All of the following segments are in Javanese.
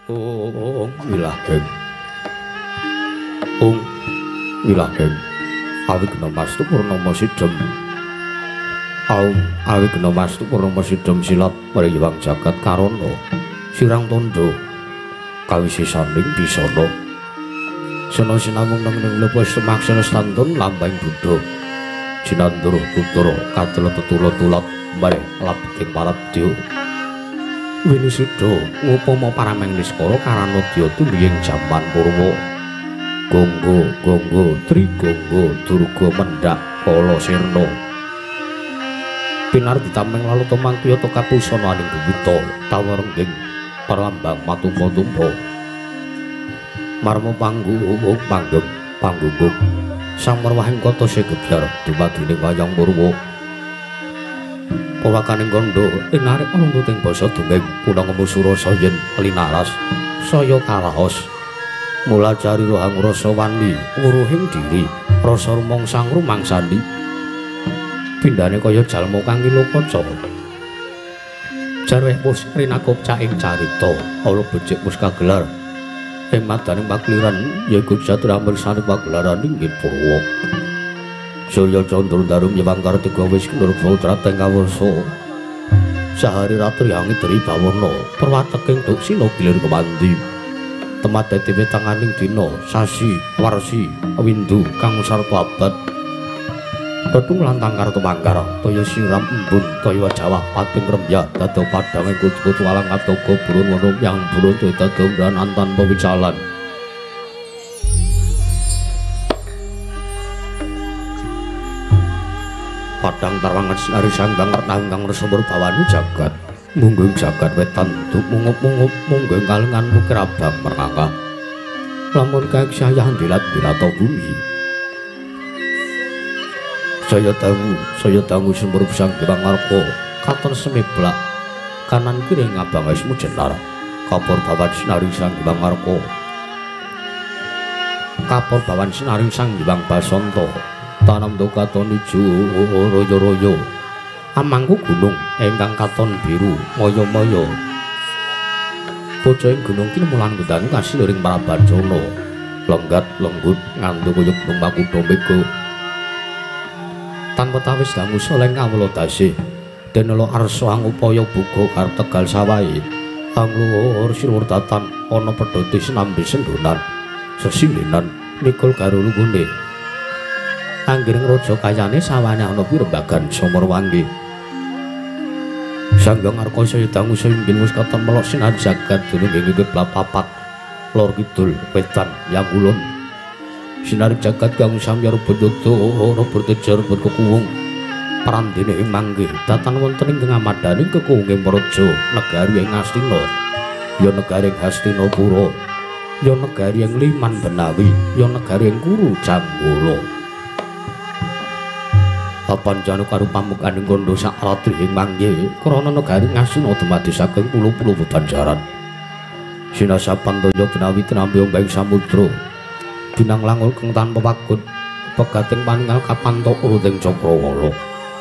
Ong wilaheng. Ong wilaheng. Awigna mastu purnama sidhem. Aum awigna mastu purnama sidhem silat mriyang jagat karana. Sirang tondo kawisisaning bisana. Sena sinamung nang lepas semaksana stantun lambang Buddha. Jinandur putra katela tetula-tulat mare labeting paradya. Winisida ngupama parameng niskara karanadya tumiying jaman purwa. Gangga trigangga durga mendhak kala sirna. Pinar ditameng lalu tumangkiyata kapusananing gewita tawerengging perlambang matumpa-tumpa. Marma panggung sang marwahing kata segebyar dumadining wayang purwa. Pawakaning kandha inarik runtuting basa dongeng punang surasa yen linaras saya kalaos. Mula cari rohang rasa wani wuruhing diri rasa rumangsang rumangsani. Pindhane kaya jalma kang kilokaca. Jarweh wis rinakop caing carita ala becik wis kagelar ing madaning pakliran yaiku jatrambersane pagelaran inggih purwa. Surya Candra Darum Yewang Kartika wis nurba trateng kawarsa. Sahari ratri angin dari bawana perwateking duk sina gilir kemandi. Temat dadi wetanganing dina sasi warsi windu kang sarta abad. Tetung lantang kartu mangkar toya siram embun toya jawah pating rembyah dada padange kutu-kutu walang katoga burun wono yang burun dada dombranan tanpa wicalan. Padang tarwangan sinari sanggang nanggang resa berbawani jagat. Mungging jagat wetan duk mungup-mungup mungging kalengan lukir abang merangka. Lamun kaeksayahan dilat-dilata bumi. Saya dangu sumber sang Hyang Arka katon semeblak kanan kiri ngabang ismu jenar kapur bawan sinari sang Hyang Arka. Kapur bawan sinari sang Hyang Basanta tanam katon ijo royo-royo. Amangku gunung ingkang katon biru moyo-moyo. Bocah ing gunung kini mulan gendang kasiluring Prabancana. Lenggat lenggut ngandu kaya gunung Makutha mega. Tanpa tawis dangu soleng kawula tasih. Denela arsa angupaya buka karo tegal sawahe. Angluhur silwurdatan ana pedhoti sinambi sendonan. Sesingginan nikul karo lungguhne. Anggiring raja kayane sawane ana pirembagan Samarwangi. Sanggang Arka saya dangu sainggil wis katon melok sinar jagat dunung ing papat lor kidul wetan yang ulun. Sinar jagat kang samyar bendodo ora bertejar berkekuwung. Parandene ing manggih datan wonten ing ngamadaning kekuwunging praja negari ing Astina. Ya negari ing Hastinapura. Ya negari ing Liman Benawi, ya negari ing Kuru Janggala. Papancana karo pamukaning kandha sak ratri ing manggih krana negari ngasuna dumadi saking pulo-pulo bebanjaran. Sinasapan toya benawi tinampi ombeng samudra. Binang langul kang tanpa pakut pegating paningal kapanto uruting Cakrawala.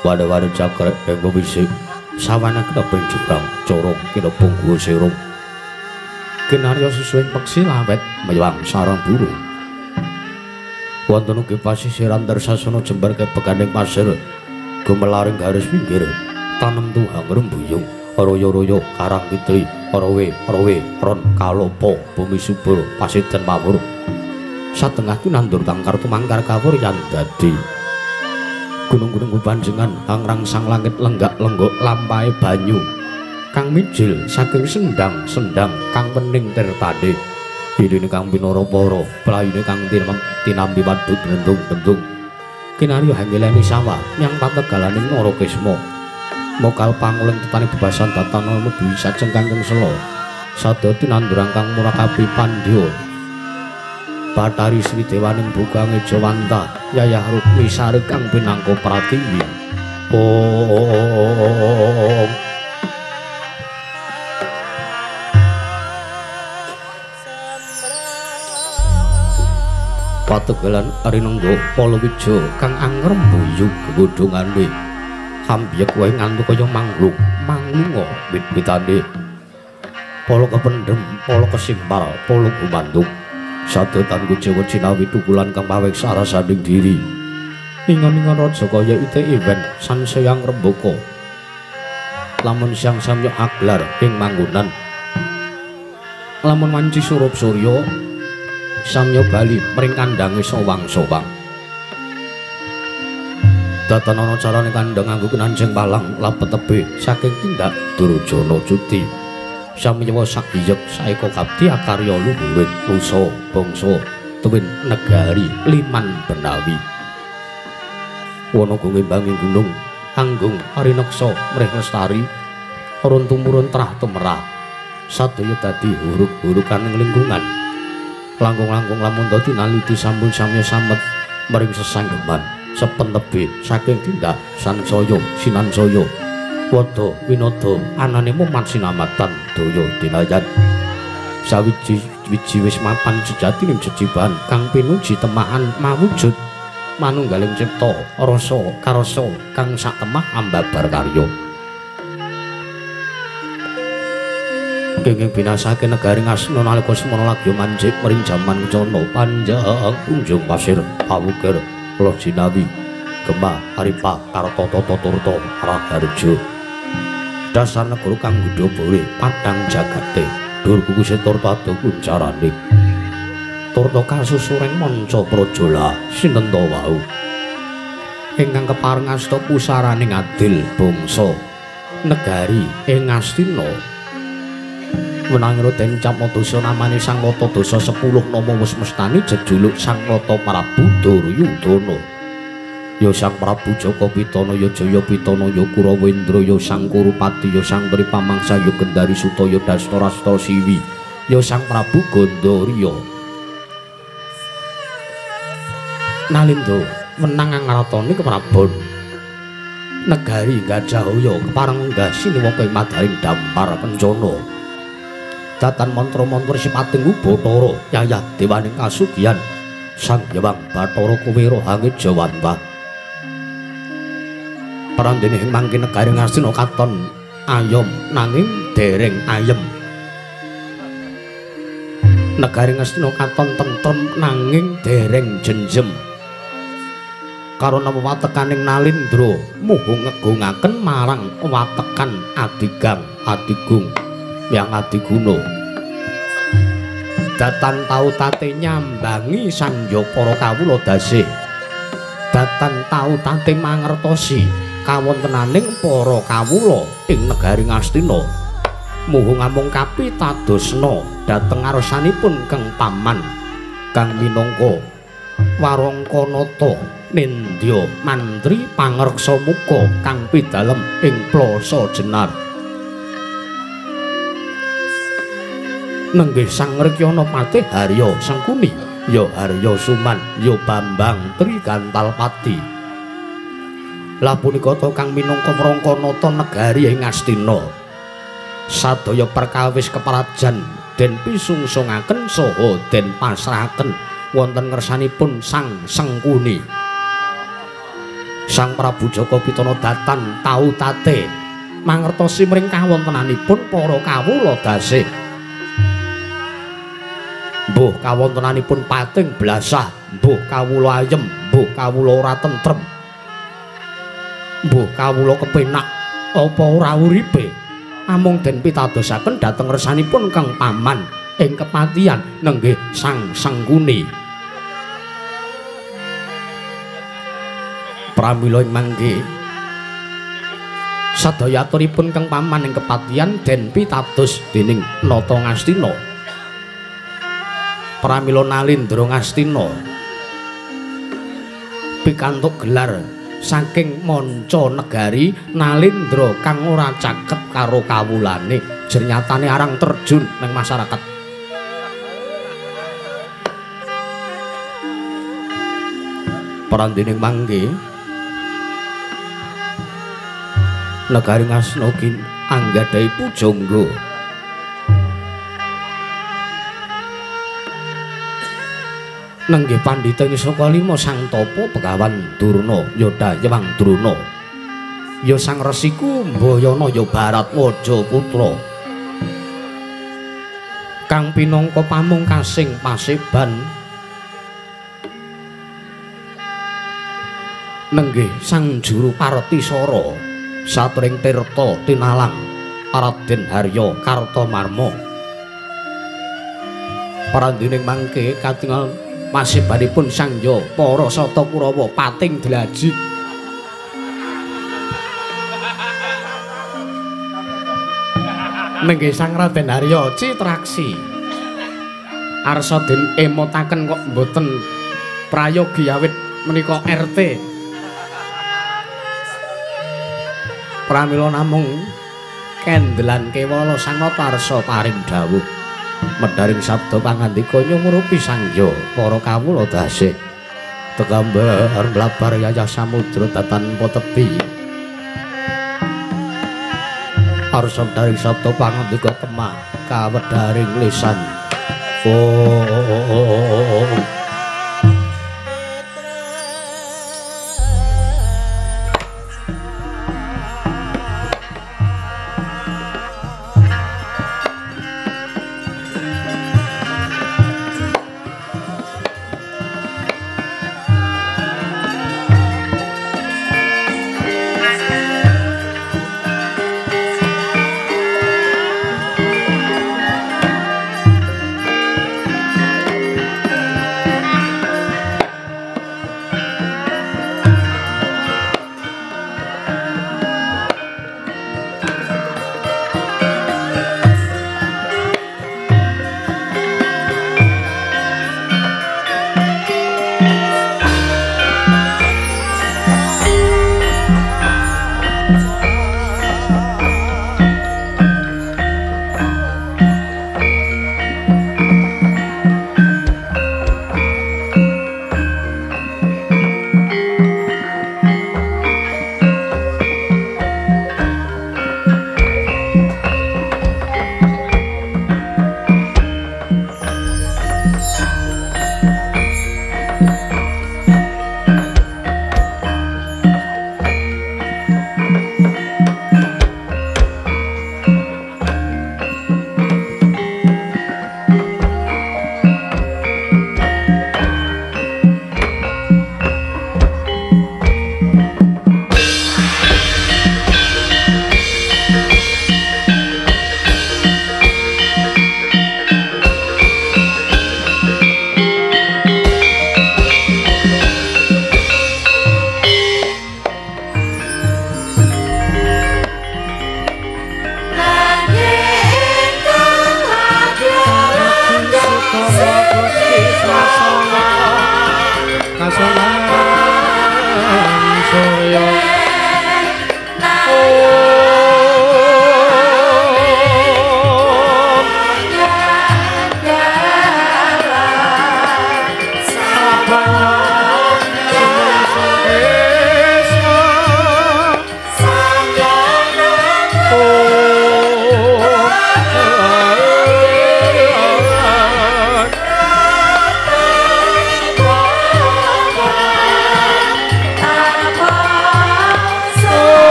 Wada-wada jagrek ing wisik sawana keneping jurang corong kinepung guwa serung. Kinarya sesuwing peksi lawet mewang sarang burung. Wonten ugi pasisiran Darsasana jembar kepekaning pasir gumelaring garis pinggir tanem tuhang rembuyung royo-royo karang kitri rowe ron kalopo bumi subur pasiden mawur satengah tinandur tangkar tumangkar kawur yan dadi gunung-gunung bebanjengan hangrangsang langit lenggak-lenggok lampahe banyu kang mijil saking sendang kang pening tirtane. Idene kang pinara-para, playune kang tinampi wadhuk bentung-bentung. Kinarya hangeleni sawah nyang pategalaning Narakesma. Mokal panguling tetane bebasan datana mlebu sajeng Kanjeng Sela. Sada tinandurang kang murakabi pandya. Bathari Sri Dewaning Bukange Jawanta, Yayah Rukmi Sari kang pinangka Pratiwi. Om pategalan arinengga palawija kang angrembuyung godhongane ambyek wae ngantuk kaya manglung wit-witane polo kependem, polo kesimpar, polo gumantung. Sadetan Jawa Cinawi tukulan kang pawek sarasaning diri. Ingon-ingon raja kaya ite iwen sanseyang rembaka. Lamun siang samya aglar ing manggonan. Lamun wanci surup surya samya bali mring kandange sowang-sowang. Datan ana carane kandhang nganggo kenanjing palang lapet tebe saking tindak Durjana Cuti. Samyawa sak iyek saeka kabdi akarya luhuring nusa bangsa tuwin negari Liman Benawi. Wana gungimbangi gunung anggung arineksa mrih lestari urun tumurun trah tumerah sadaya dadi huruk-hurukan ing lingkungan. Langkung-langkung lamun dadi naliti sampun samya samet mring sesanggeman sepentebe saking tindak sansaya sinansaya wada winada anane mumat sinamatan daya dinayan. Sawiji-wiji wis mapan sejatining jejiban kang pinuji temahan mawujud manunggaling cipta rasa karasa kang sak temah ambabar karya. Kenging binasake negari Ngastina nalika semana lagi manjing mring jaman Kencana panjang kunjung pasir pawukir Pulo Cinawi Gemah Aripa Kartotata Turta Raharja. Dasar negara kang ngudha bole padang jagate dur kukusé turta kuncarane. Turta kasusureng manca prajala sinenta wau. Ingkang kepareng asta pusaraning adil bangsa negari ing Ngastina. Menangiro den Capma Dosa namane Sang Rata Dosa 10 nama wis mestani jejuluk Sang Rata Prabu Duryudana. Ya Sang Prabu Jaka Pitana ya Jaya Pitana ya Kurawendra ya Sang Kurupati ya Sang Tri Pamangsa ya Gendari Suta ya Dastarastra Siwi ya Sang Prabu Gandharya. Nalindra menang ngratoni keprabon negari Gajahaya kepareng unggah siniwaka ing madaring dampar Kencana. Datan mantra-mantra sipating Bathara yayah dewaning kasugihan Sang Hyang Bathara Kuwira Hangit Jawantah. Parandene ing mangke negari Ngastina katon ayom nanging dereng ayem. Negari Ngastina katon tentrem nanging dereng jenjem. Karana wewatekaning Nalindra muhung ngegungaken marang watekan Adigang Adigung yang Adiguna. Datan tau tate nyambangi sanja para kawula dasih. Datan tau tate mangertosi kawontenaning para kawula ing negari Ngastina. Muhung amung kapitadosna dhateng ngarsanipun Kang Paman kang minangka Warangkanata Nindya mantri pangreksa muka kang pidalem ing Plasa Jenar. Nenggih Sang Rekyana Patih Harya Sengkuni ya Harya Suman ya Bambang Trigantalpati. Lah punika to kang minangka Wrangkanata negari ing Ngastina. Sadaya perkawis keprajan den pisungsungaken saha den pasrahaken wonten ngersanipun Sang Sengkuni. Sang Prabu Jaka Pitana datan tau tate mangertosi mring kawontenanipun para kawula dasih. Mbuh kawontenanipun pating blasah, mbuh kawula ayem, mbuh kawula ora tentrem, mbuh kawula kepenak apa ora uripe, amung den pitadosaken dhateng resanipun Kang Paman ing kepatihan nenggih Sang Sengkuni. Pramila ing mangke sadaya aturipun Kang Paman ing kepatihan den pitados dening Nata Ngastina. Pramila Nalindra Ngastina pikantuk gelar saking manca negari Nalindra kang ora caket karo kawulane jernyatane arang terjun ning masyarakat. Parandening mangke negari Ngastina ki anggadhahi pujangga nenggih pandhita saka lima Sang Tapa Begawan Durna ya Dayewang Druna ya Sang Resiku Mbayana ya Baratwaja Putra kang pinangka pamungkasing Paseban nenggih sang juru Partisara satring tirta tinalang Raden Harya Kartamarma parandining mangke katingal Pasebanipun sangya para sata Kurawa pating dlajik nenggih sang Raden Harya Citraksi arsa den emotaken kok mboten prayogi awit menika RT pramila namung kendelan kewala sang patarsa paring dawuh medharing sabda pangandika nyumurupi sangya para kawula dasih tegambar mlabar yayah samudra tanpa tepi arsa medharing sabda pangandika kemah kawedharing lisan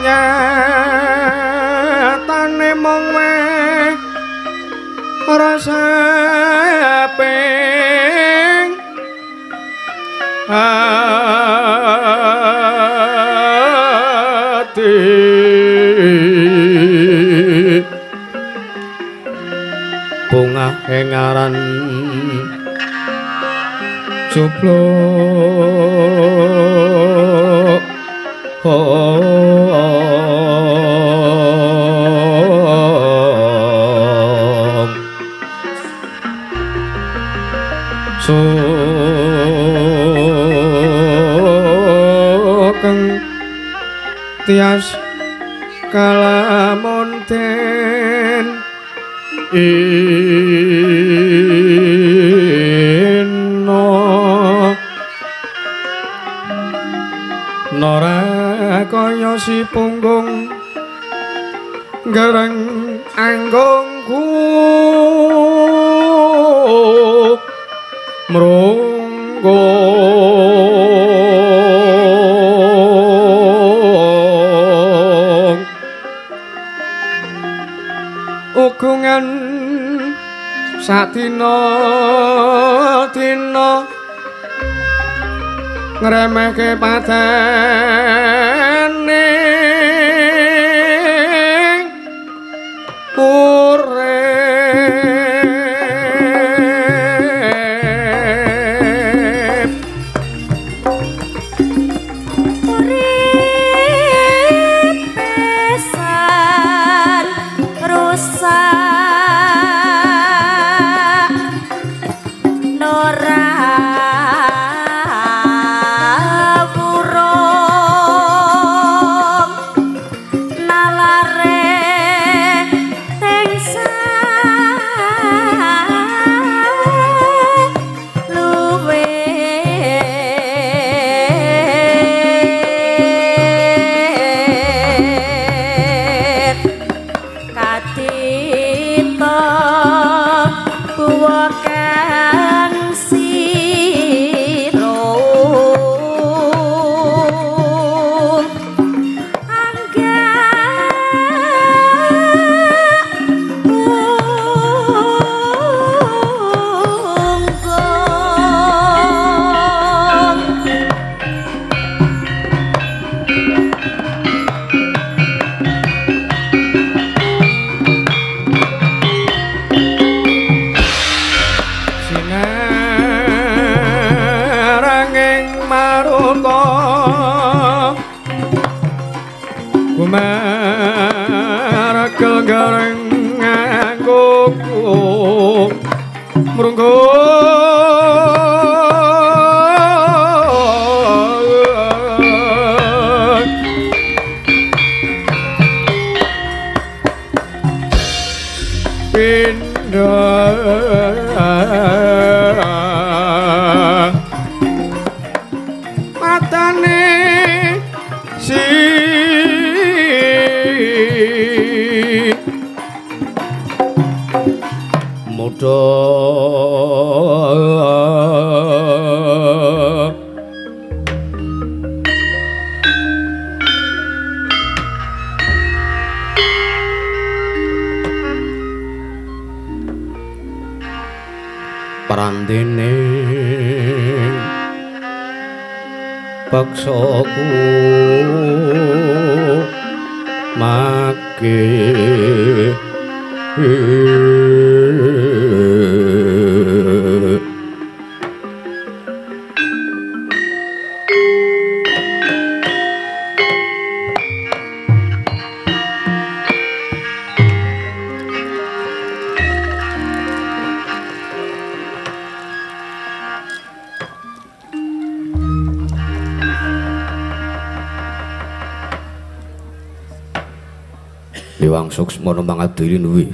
nyatane mung weh rasa ping ati bunga engaran cupluk sugeng tias kalamonten ino nora kaya si punggung gereng anggongku mrunggo ugungan sadina dina ngremehke padane parandene paksaku make Liwang suksmana mangadiri nuwi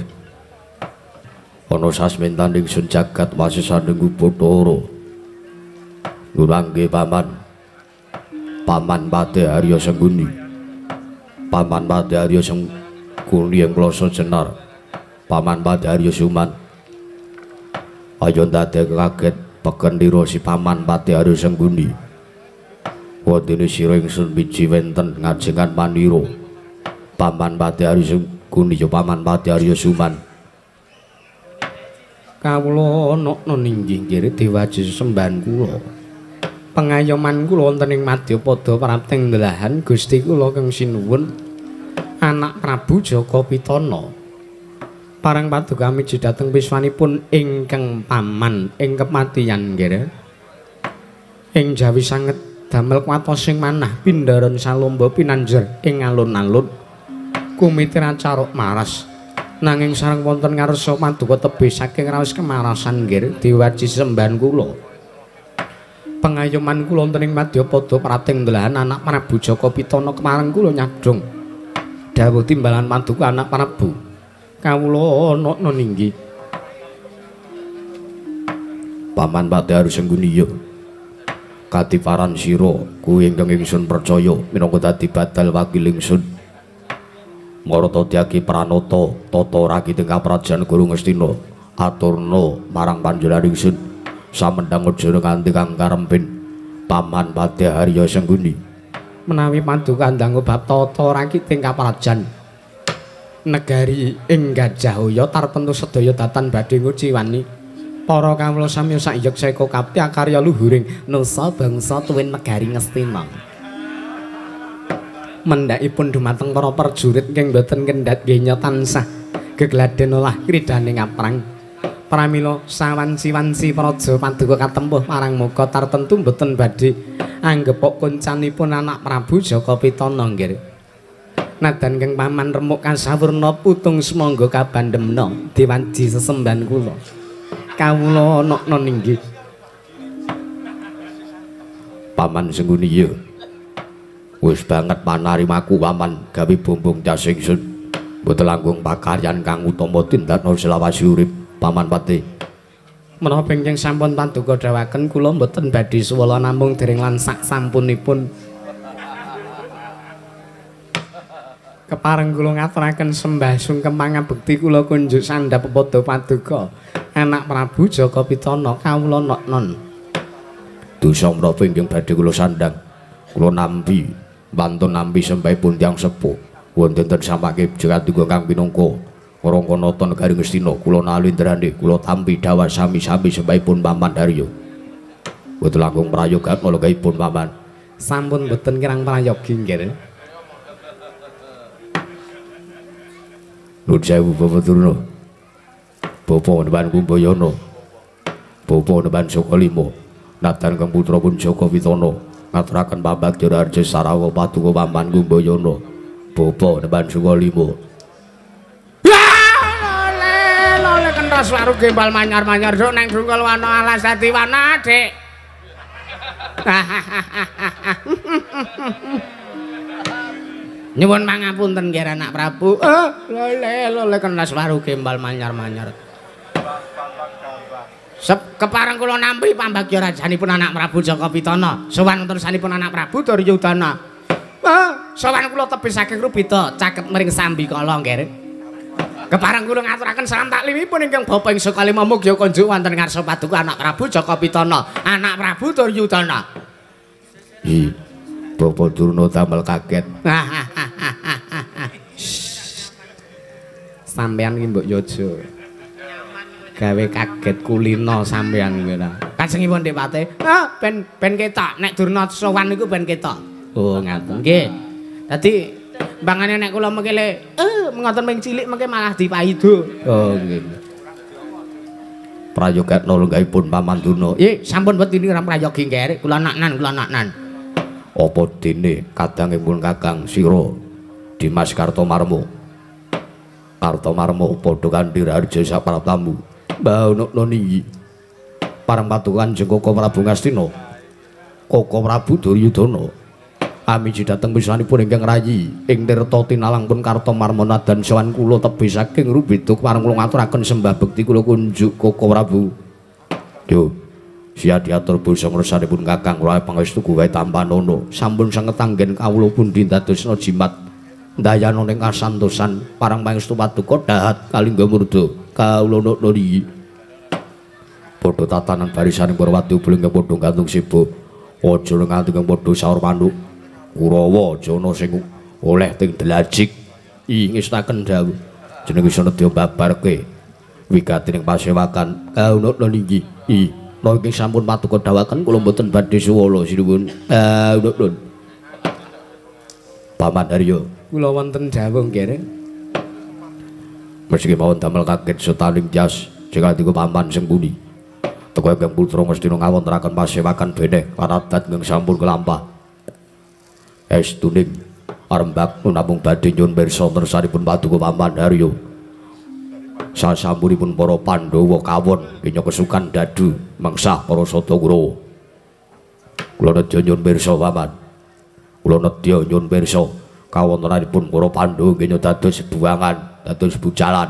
ana sasmintaning sun jagat wasisaning Bathara nulangge paman Pati Arya Sengguni Paman Pati Arya Sengguni ing Plasa Jenar Paman Pati Arya Suman ayo ndadek kaget pekendira si Paman Pati Arya Sengguni wondene sira ingsun biji wenten ngajengan manira Paman Pati Arya Sangkuni ya Paman Pati Arya Suman. Kawula ana ninggih nggih Dewaji sesembahan kula. Pengayoman kula wonten ing Madyapada prapting ndelahan Gusti kula kang sinuwun anak Prabu Jaka Pitana. Parang paduka miji dhateng wiswanipun ingkang paman ing kematian nggih. Ing jawi sanget damel kuwatosing manah pindaran salomba pinanjer ing alun-alun kumitiran caruk maras. Nanging sareng wonten ngarsa paduka tebih saking raos kemarasan nggih Dewaji sesembahan kula. Pengayoman kula wonten ing Madyapada prating ndelahan anak Prabu Jaka Pitana kemareng kula nyadong dawuh timbalan paduka anak Prabu. Kawula ana ninggih. Paman Pati Arya Sangkuni ya. Katiparan sira kuwi ingkang ingsun percaya minangka dadi badal wakil ingsun. Marata Dyaki Pranata tata rakiting kaprajan Guru Ngastina aturna marang panjenengan ingsun samendhang aja nganti kang karempin Paman Pati Arya Sangkuni. Menawi paduka ndang bab tata rakiting kaprajan negari ing Gajahhoya tartentu sedaya datan badhe nguciwani para kawula sami sayek seka kapti akarya luhuring nusa bangsa tuwin negari Ngastina. Mendhakipun dumateng para prajurit ingkang boten kendhat nggih tansah gegladen olah kridane ngaprang. Pramila sawanci-wanci praja paduka katempuh marang muka tartentu boten badhe anggepok kuncanipun anak Prabu Jaka Pitana nggih. Nadan kang paman remuk kasawurna putung semangga kabandhemna Dewaji sesembahan kula. Kawula ana ninggih. Paman Sangkuni ya. Wis banget panarimaku paman gawe bumbung das ingsun. Mboten langkung pakaryan kang utama tindakna selawasi urip Paman Pati. Menapa pengking sampun paduka dawuhaken kula mboten badhe suwala namung dereng lan sak sampunipun kepareng kula ngaturaken sembah sungkem pangabekti kula kunjuk sandhap pepada paduka anak Prabu Jaka Pitana kawula non. Dosa menapa ingkang badhe kula sandhang kula nampi wantun nampi sembahipun tiyang sepuh wonten sampake jagatungga kang pinangka Rangkanata negari Ngastina kula nalindrane kula tampi dawa sami-sami sembahipun Paman Darya. Boten langkung prayoga kalenggaipun Paman. Sampun boten kirang prayogi nggih. Nuwun sewu Bapak Durna. Bapak Neban Kumbayana. Bapak Neban Sokalima. Nadan kang putra pun Jaka Pitana ngaturaken pambagya arja sarawa paduka Paman Kumbayana. Bapak Neban Sokalima. Lole kentas waru gembal manyar-manyar duk nang dungkul wana alas dadi wana Dik. Nyuwun pangapunten nggih anak Prabu. Lole kentas waru gembal manyar-manyar. Kepareng kula nampi pambagya rajanipun anak Prabu Jaka Pitana. Sowan tersanipun anak Prabu Duryudana. Sowan kula tebih saking Rubita caket mring Sambikala nggih. Kepareng kula ngaturaken salam taklimipun ingkang Bapa ing Sokalima mugya konjuk wonten ngarsa paduka anak Prabu Jaka Pitana, anak Prabu Duryudana. Bapak Durna damel kaget. Sampeyan iki mbok yojo. Gawe kaget kulino sampeyan kuwi ta. Kajengipun Dik Pati. Ben ketok nek Durna sowan niku ben ketok. Oh, ngaten nggih. Dadi mbangane nek kula mengkele ngoten ping cilik mengke malah dipaido. Oh nggih. Prayogatna lenggahipun Paman Durna. Nggih, sampun mboten kirang prayogi nggih, kula naknan. Apa dene kadangipun Kakang Sira Dimas Kartomarma. Kartomarma padha kanthi raharja sapratamu. Mbah ana niki. Parang patukan jeung Koko Prabu Ngastina. Koko Prabu Duryudana. Amiji dhateng pisanipun ingkang rayi ing tirta tinalang pun Kartomarma dan sowan kula tebih saking Rubida pareng kula ngaturaken sembah bekti kula kunjuk Koko Prabu. Yo, sia diatur basa ngresanipun Kakang kula pangestu gawe tampanana sampun sanget anggen kawula pundi dadosna jimat dayana ning kasantosan pareng pangestu paduka dahat kalingga murda kawula ana niki. Padha tatanan barisaning para wadi ubling padha gantung sibuk aja nganti padha saur manuk. Kurawa Jana sing oleh ting delajik ngestaken dawuh jeneng Senedya babarke wigatining pasewakan kauna niki niki sampun patuko dawaken kula mboten badhe suwala sinuwun nun Paman Haryo kula wonten dawuh nggih meski mawon damel kaget setaning tias jika paman sing pundi teko ingkang putra Ngastina ngawontenaken pasewakan beneh karadat ingkang sampun kelampah estuning arembak namung badhe nyuwun pirsa ngersanipun paduka Paman Haryo sasampunipun para Pandhawa kawon kenya kesukan dadu mengsah para Sadakurawa kula nedya nyuwun pirsa Paman kula nedya nyuwun pirsa kawontenanipun para Pandhawa kenya dados buangan dados bucalan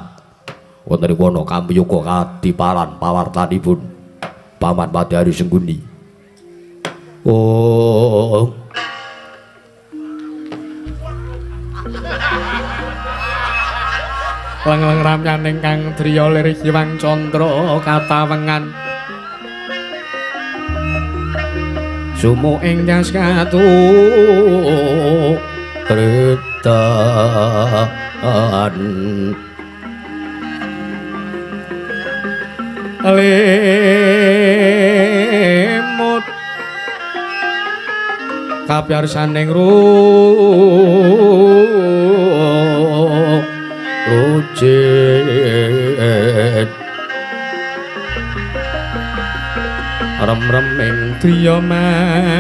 wonten wana kamyuka kadiparan pawartanipun Paman Madari Sengkuni oh Lang-lang ramyan ingkang driya lir Hyang Candra katawengan sumo ing jas katu kretan lemut kapyarsaning rujet rem-reming driya manawung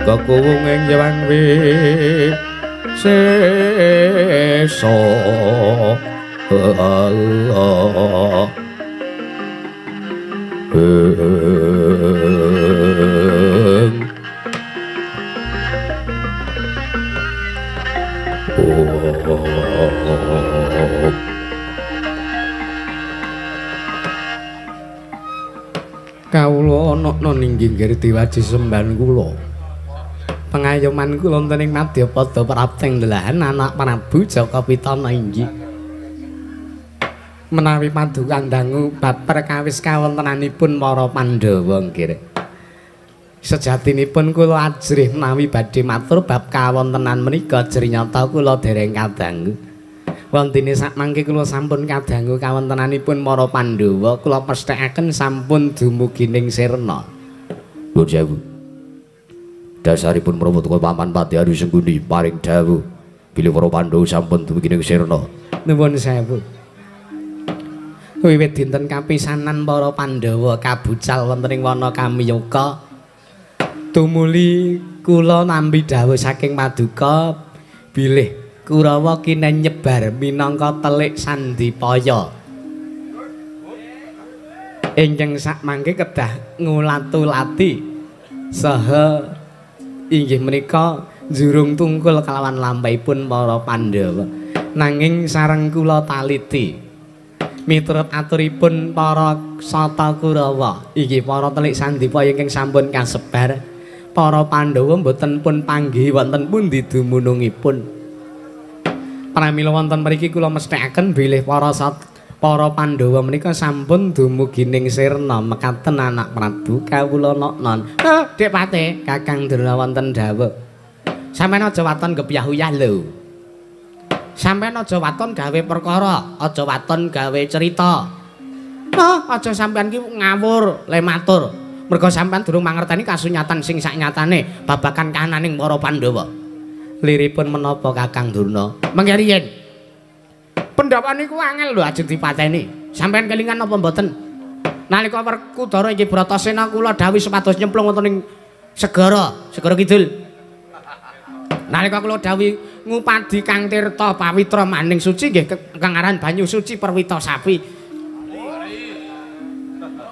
kakuwung ing Hyang Wisesa kawula ana ninggih diwaji semban kula pengayoman kula wonten ing Madyapada prapting delahan anak Prabu Jaka Pitana inggih menawi paduka dangu bab perkawis kawontenanipun para Pandhawa nggih sejatinipun kula ajrih menawi badhe matur bab kawontenan menika jrinyata kula dereng kadangu wontene sakmangke kula sampun kadangu kawontenanipun para Pandhawa kula pesthekaken sampun dumugining sirna Nuwun sewu dasaripun pramuka Paman Madari Sengkuni paring dawuh bilih para Pandhawa sampun dumugining sirna nuwun sewu wiwit dinten kapisanan para Pandhawa kabucal wonten ing wana Kamyuka tumuli kula nampi dawuh saking Paduka bilih Kurawa kinen nyebar minangka telik sandipaya ingkang sakmangke kedah ngulatulati saha inggih menika jurung tungkul kalawan lampahipun para Pandhawa nanging sareng kula taliti miturut aturipun para Sata Kurawa inggih para telik sandipaya ingkang sampun kasebar para Pandhawa mboten pun panggih wonten pundi dumunungipun pramila wonten mriki kula mesthekaken bilih para Pandhawa menika sampun dumugining sirna mekaten anak Prabu kawula non Dek Pate Kakang Durna wonten dawuh sampeyan aja waton gebyah-uyah lho sampeyan aja waton gawe perkara aja waton gawe cerita aja sampeyan ki ngawur le matur merga sampeyan durung mangerteni kasunyatan sing saknyatane babagan kananing para Pandhawa liripun menapa Kakang Durna mangke riyen pendhawa niku angel lho ajeng dipateni sampeyan kelingan napa mboten nalika Werkudara inggih Bratasena kula dawuh supados nyemplung wonten ing segara kidul nalika kula dawuh ngupadi Kang Tirta pawitra maning suci nggih kang aran banyu suci Perwitasari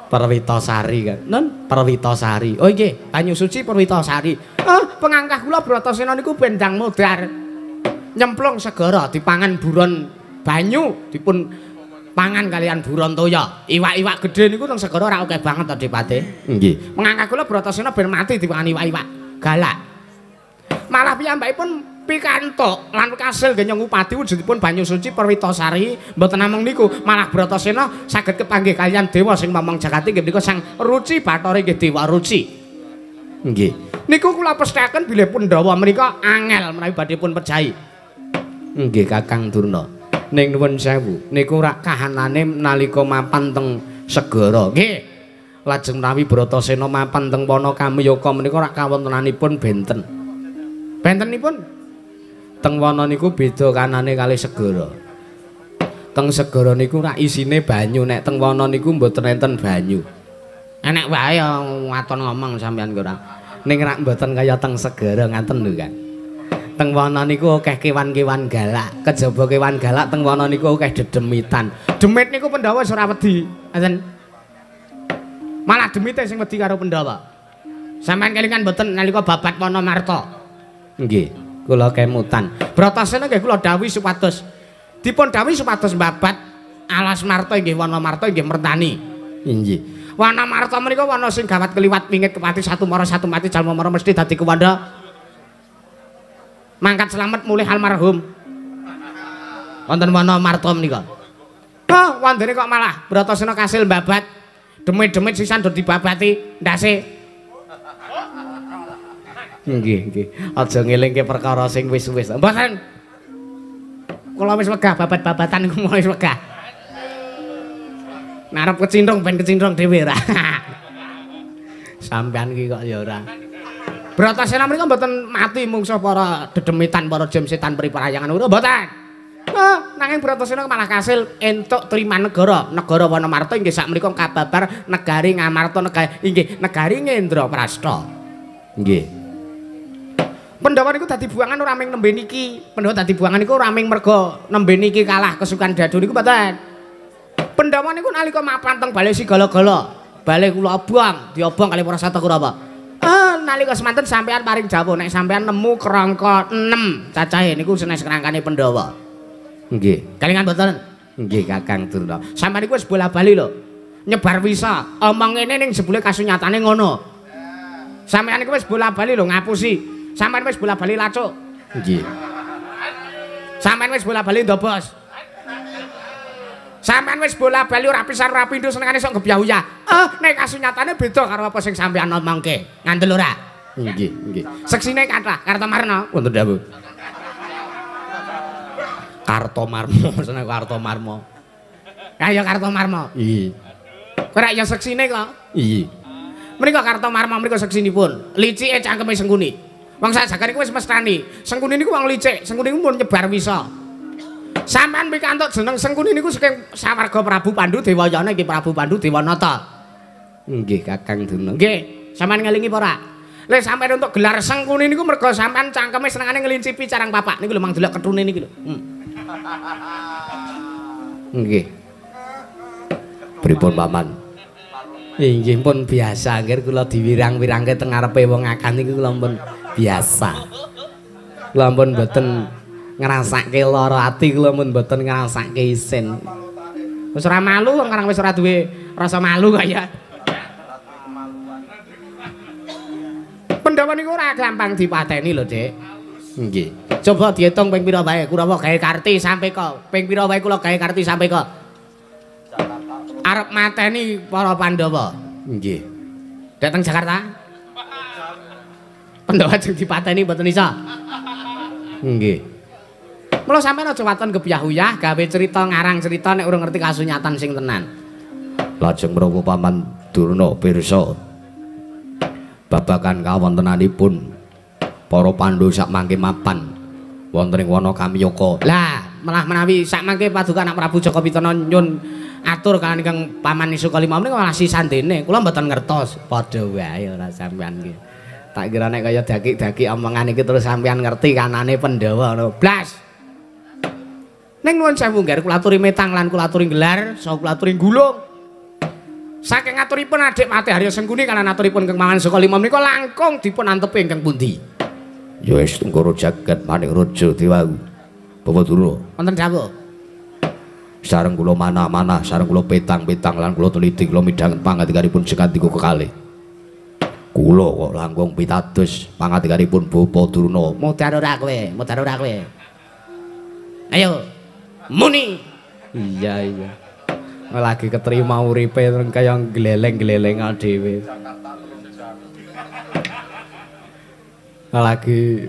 Perwitasari kan non Perwitasari oh nggih banyu suci Perwitasari pengangkah kula Bratasena niku bendang modar nyemplung segara dipangan buron banyu dipun pangan kalian buron toya iwak-iwak gedhe niku teng segara ora akeh banget to Dipate nggih pengangkah kula Bratasena ben mati dipangan iwak-iwak galak malah piyambakipun pikantuk lan kasil nggih ngupati wujudipun banyu suci Perwitasari mboten namung niku malah Bratasena saged kepanggih kaliyan dewa sing momong jagati nggih menika Sang Ruci Bathara nggih Dewa Ruci. Nggih. Niku kula pesthekaken bilih Pandhawa menika angel menawi badhe pun perjahi. Nggih Kakang Durna. Ning nuwun sewu niku rak kahanane nalika mapan teng segara. Nggih. Lajeng menawi Bratasena mapan teng wana Kamyaka menika rak kawontenanipun benten. Bentenipun teng wana niku beda kanane kali segara. Teng segara niku rak isine banyu, nek teng wana niku mboten enten banyu. Enek wae waton ngomong sampean kok ora. Ning rak mboten kaya teng segara ngaten lho kan. Teng wana niku akeh kewan-kewan galak, kejaba kewan galak teng wana niku akeh dedemitan. Demit niku Pandhawa wis ora wedi, ngoten. Malah demite sing wedi karo Pandhawa. Sampeyan kelingan mboten nalika babat wana Marta? Nggih. Kula kemutan. Bratasena nggih kula dawuhi supados dipun dawuhi supados babat alas Marta nggih wana Marta nggih mertani. Inggih. Wana Marta menika wana sing gawat keliwat pingit kepati satu mati jalma mara mesti dadi kewanda. Mangkat selamat mulih almarhum. Wonten wana Marta menika. Oh, wandene kok malah Bratasena kasil babat. Demit-demit sisan do dibabati ndase. Nggih. Aja ngelingke perkara sing wis-wis. Mboten. Kula wis wegah babat-babatan niku wis wegah. Narep kecindrung ben kecindrung dhewe ra. Sampeyan iki kok ya ora. Bratasena menika mboten mati mungsuh para dedemitan para jam setan priparayangan ora mboten. Nanging Bratasena malah kasil entuk triman negara wana Marta inggih sak menika kababar negari Ngamarta inggih negari Ngendraprastha. Nggih. Pandhawa niku dadi buangan ora ming nembe niki. Pandhawa dadi buangan niku ora ming merga nembe niki kalah kesukan Dadu niku mboten. Pandhawa niku nalika mapan teng Bale Sigala-gala, bale kula obong, diobong kali para sata Kurawa. Nalika semanten sampean paring dawuh nek sampean nemu kerangka 6 cacahe niku senes kerangkane Pandhawa. Nggih. Kelingan mboten? Nggih Kakang Durna. Sampeyan niku wis bola-bali lho. Nyebar wisa, omong ngene ning jebule kasunyatane ngono. Sampeyan niku wis bola-bali lho ngapusi. Sampeyan wis bola-bali lacuk. Nggih. Sampeyan wis bola-bali ndobos. Sampeyan wis bola-bali ora pisan ora pindho senengane sok ngebyahuyah. Nek kasunyatane beda karo apa sing sampeyan omongke. Ngandel ora? Nggih. Seksine kathah Kartomarma wonten dawuh. Kartomarma, seneng Kartomarma. Kaya Kartomarma. Iya. Kok ora ya seksine kok? Iya. Menika Kartomarma menika seksinipun. Licike cangkeme Sengkuni. Wong sak jagad niku wis mestani. Sengkuni niku wong licik, Sengkuni niku pun nyebar wisa. Sampeyan pikantuk jeneng Sengkuni niku saking sawarga Prabu Pandhu Dewayana nggih Prabu Pandhu Dewanata. Nggih Kakang Durna. Nggih, sampeyan ngelingi apa ora? Lek sampeyan untuk gelar Sengkuni niku mergo sampeyan cangkeme senengane ngelincipi carang papak niku lho mang delok kethune niki lho. Nggih. Pripun Paman? Inggih pun biasa nggih kula diwirang-wirangke teng ngarepe wong akan niku kula pun biasa. Kula pun mboten ngrasake lara ati, kula pun mboten ngrasake isin. Wis ora malu wong karang wis ora duwe rasa malu kaya. Pandhawa niku ora gampang dipateni lho, Dik. Nggih. Coba diitung ping pira wae Kurawa gawe karti sampe kok. Ping pira wae kula gawe karti sampe kok. Arep mateni para Pandhawa. Nggih. Dateng Jakarta? Pandhawa jeng dipateni mboten isa. Nggih. Mula sampeyan aja waton kebyahuyah gawe cerita ngarang cerita nek urung ngerti kasunyatan sing tenan. Lajeng menawa Paman Durna pirsa babagan kawontenanipun para Pandhu sak mangke mapan wonten ing wana Kamyaka. Lah, malah menawi sak mangke paduka anak Prabu Jaka Pitana nyun atur kaliyan ingkang Paman Sukalima menika malah sisandene. Kula mboten ngertos. Padha wae ora sampean iki. Tak kira nek kaya daki-daki omongan iki terus sampean ngerti kanane Pandhawa ngono. Blas. Ning nuwun sewu ngger kula aturi metang lan kula aturi gelar, saha kula aturi gulung. Saking aturipun Adik Patih Harya Sengkuni kanan aturipun Kang Paman Sukalima menika langkung dipun antepi ingkang pundi? Ya wis Tengkara Jagat Manik Raja Dewahu. Bapak Durna. Wonten dawuh. Sareng kula manah-manah, sareng kula petang-petang lan kula teliti kula midhanget pangandikanipun sekandika kekalih. Kula kok langkung pitados pangandikanipun Bapa Durna. Modar ora kowe. Ayo. Muni. Iya. Lagi keterima uripe kaya gleleng-glelengan dhewe. Lagi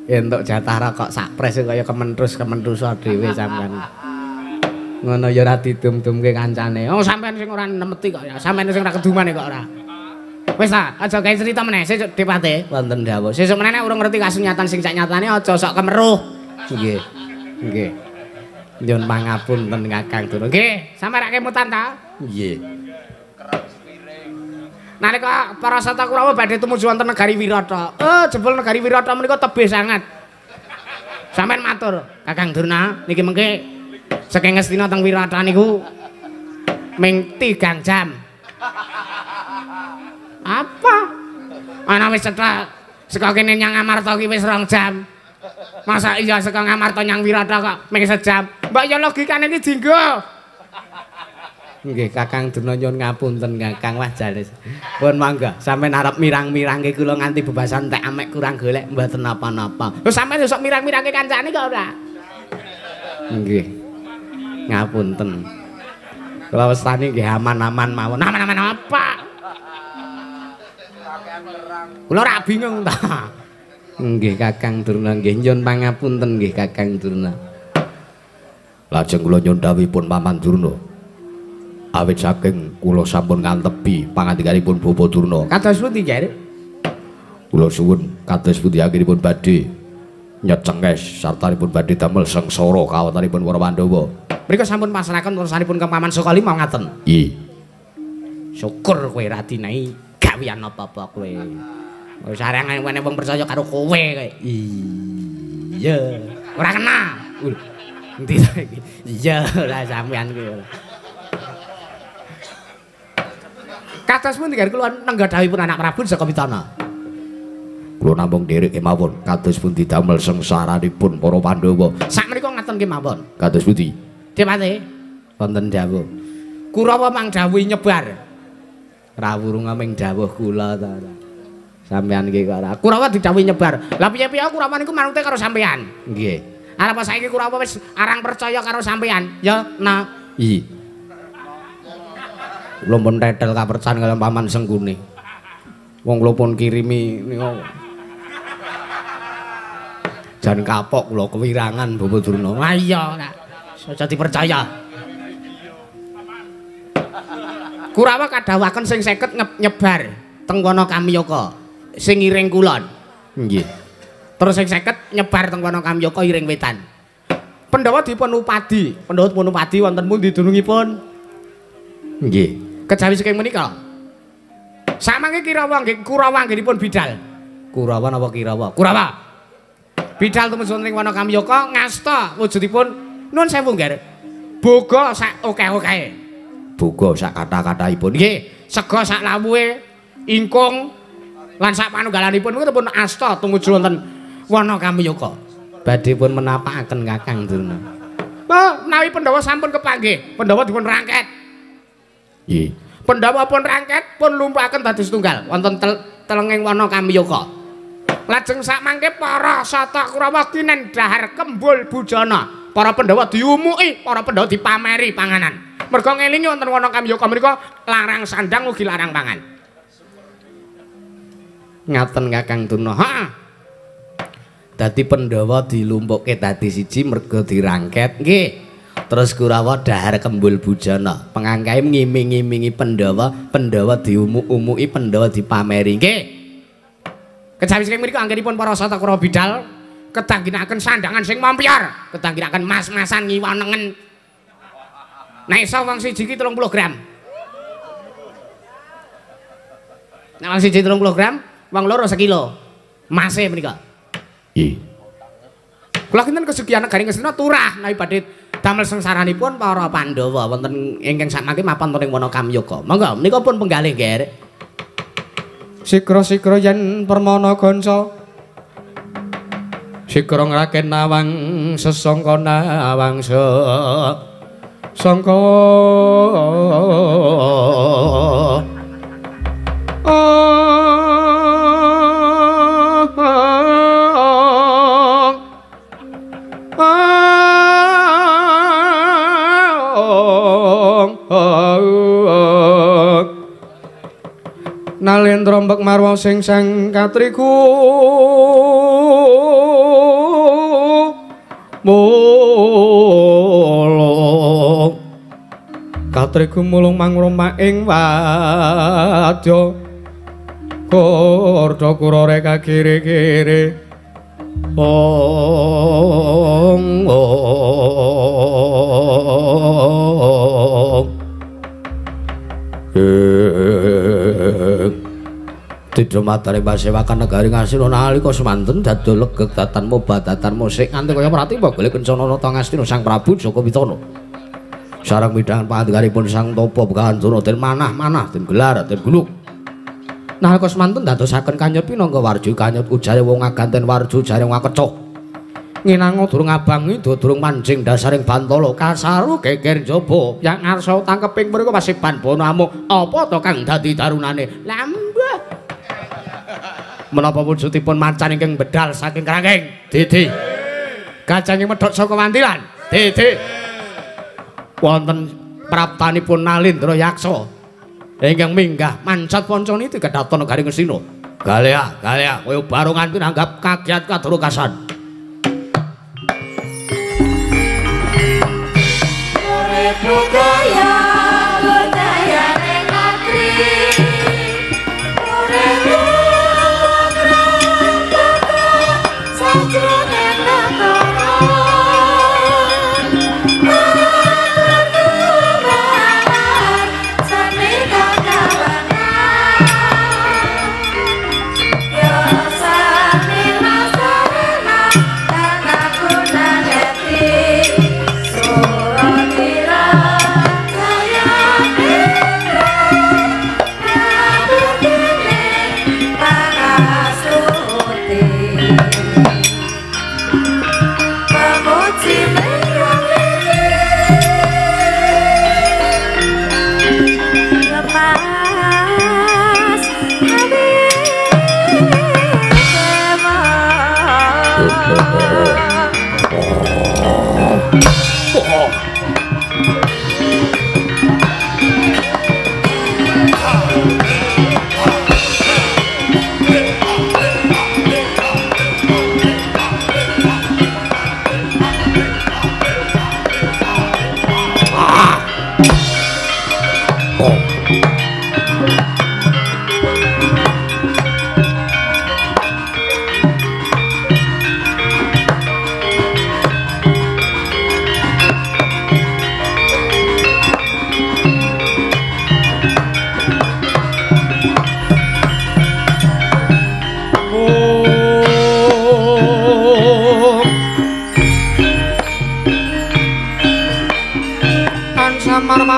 entuk jatah kok sakpres kaya kementrus dhewe sampean. Ngono ya ora didum-dumke kancane. Oh sampean sing ora nemeti kok ya. Sampean sing ora kedumane kok ora. Wis ta, aja gawe cerita meneh. Sesuk Dipate wonten dawuh. Sesuk meneh nek urung ngerti kasunyatan sing sak nyatane aja sok kemeruh. Nggih. Nyuwun pangapunten Kakang Durna. Nggih, sampe rak kemutan ta? Nggih. Nalika para sata Kurawa badhe tumuju wonten negari Wirata. Jebul negari Wirata menika tebih sangat. Sampeyan matur, Kakang Durna, niki mengke saking Ngastina teng Wirata niku ming 3 jam. Apa? Ana wis cetak saka kene nyang Amarta ki wis 2 jam. Masa iya saka Ngamarta nyang Wirata kok ming sejam. Mbak ya logikane iki dinggo. Nggih Kakang Durna nyuwun ngapunten Kakang wah jales. Pun mangga sampeyan arep mirang-mirangke kula nganti bebasan tek amek kurang golek mboten napa-napa. Lho sampeyan sok mirang-mirangke kancane kok ora? Nggih. Ngapunten. Kula westani nggih aman-aman mawon. Aman-aman apa? Kula ora bingung ta. Nggih Kakang Durna nggih nyuwun pangapunten nggih Kakang Durna. Lajeng kula nyuwun dawuhipun Paman Durna. Awit saking kula sampun ngantepi pangandikanipun Bapa Durna. Kados pundi Jar? Kula suwun kados pundi anggenipun badhe nyecenges sartanipun badhe damel sengsara kawatanipun para Pandhawa. Mriko sampun pasrahaken urusanipun ke Paman Sukali mau ngaten. Nggih. Syukur kowe ra dinehi gawean apa-apa kowe. Wis areng wene wong percaya karo kowe kowe. Iya. Ora kena. Endi iki? Iya, ora sampean kowe. Kados pundi gar kula nenggadhahipun anak Prabu saka Pitana. Kula namung nderek kemawon kados pundi damel sengsaranipun para Pandhawa. Sakmenika ngaten kemawon. Kados pundi? Dipate wonten dawuh. Kurawa mang dawuhi nyebar. Rawurung ming dawuh kula ta. Sampeyan iki kok ora. Kurawa didhawuhi nyebar. Lah piye-piye Kurawa niku manute karo sampeyan. Nggih. Arep saiki Kurawa wis arang percaya karo sampeyan. Ya, nah. Nggih. Kula pun tetel kapercan kaliyan Paman Sengkuni. Wong kula pun kirimi nika. Jan kapok kula kewirangan Bapa Durna. Ah iya, Kak. Aja dipercaya. Kurawa kadhawaken sing 50 nyebar teng kono Kamyaka sing iring kulon. Nggih. Terus sing 50 nyebar teng kono Kamyaka iring wetan. Pandhawa dipun upadi. Pandhawa dipun upadi wonten pundi dunungipun? Nggih. Kejawi saking menika. Samangke Kurawa anggenipun bidal. Kurawa napa Kirawa? Kurawa. Bidal tumuju ing wana Kamyaka ngasta wujudipun nuwun sewu Ngger. Boga sak akeh-akehe. Boga sak kata-kataipun. Nggih, sega sak lawuhe, ingkung lan sak panunggalanipun niku pun asta tumuju wonten wana Kamyaka. Badhe pun menapakaken Kakang Durna. Menawi Pandhawa sampun kepanggih, Pandhawa dipun rangket. Nggih. Pandhawa pun rangket pun lumpahaken dados tunggal wonten telenging wana Kamyaka. Lajeng sakmangke para sata Kurawa kinen dahar kembul bujana. Para Pandhawa diumuki, para Pandhawa dipameri panganan. Merga ngelingi wonten wana Kamyaka menika larang sandang ugi larang pangan. Ngaten Kakang Durna. Heeh. Dadi Pandhawa dilumpukke dadi siji merga dirangket. Nggih. Terus Kurawa dahar kembul bujana. Pengangkahe ngiming-imingi Pandhawa, Pandhawa diumuk-umuki, Pandhawa dipameri. Nggih. Kejawi saking mriku anggenipun para sata Kurawa bidal kedangginaken sandangan sing mampyar, kedangginaken mas-masan ngiwanengen. Nek iso wong siji ki 30 gram. Nek wong siji 30 gram, wong loro sekilo. Mase menika. Nggih. Kula kinten kesugihan negari Ngastina turah nawi badhe damel sengsaranipun para Pandhawa wonten ingkang sakmangke mapan wonten wana Kamyaka. Monggo menika pun penggalih Nger. Sikra-sikra yen permana ganca. Sikra ngraken nawang sesangka nawang sangka Nalendra mbek marwa sing sang katriku mulung katriku mulung mangroma ing wadya kurda kurore kagire-gire ong Tidro matane pasewakan negari Ngastina nalika semanten dadul legeg datan mobadatan musik nganti kaya pratipa golek kencana nata Ngastina Sang Prabu Jaka Pitana. Sareng midhangan pangandikanipun Sang Tapa Gandana den manah-manah den gelar den guluk. Nalika semanten dadosaken kanyut pinangka warju kanyut ujare wong aganten warju jare wong kecoh. Nginango durung abangi durung mancing dasaring Bantala kasaru geger njaba yang ngarsa tangkeping mriku pasiban bana amuk apa to kang dadi darunane lambah menapa wujudipun macan ingkang bedal saking krangking Didi kacanging medhot saka mantilan Didi wonten praptanipun Nalendra Yaksa ingkang minggah mancat pancana itu kedhaton negari Ngastina galea kowe baru nganti nanggap kagiat kadurakasan budaya ning negeri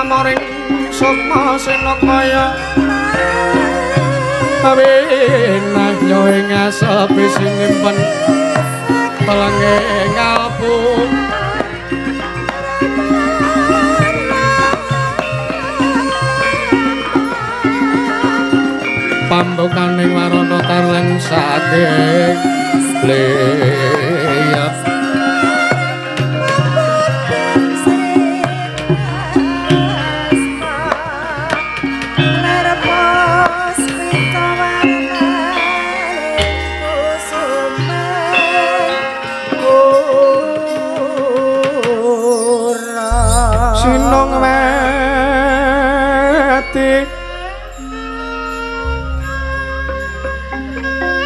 marmaring sukma senakaya awinah yo ing asepi sing nyimpen telenge ngapu pambukaning warana tarleng saking leyap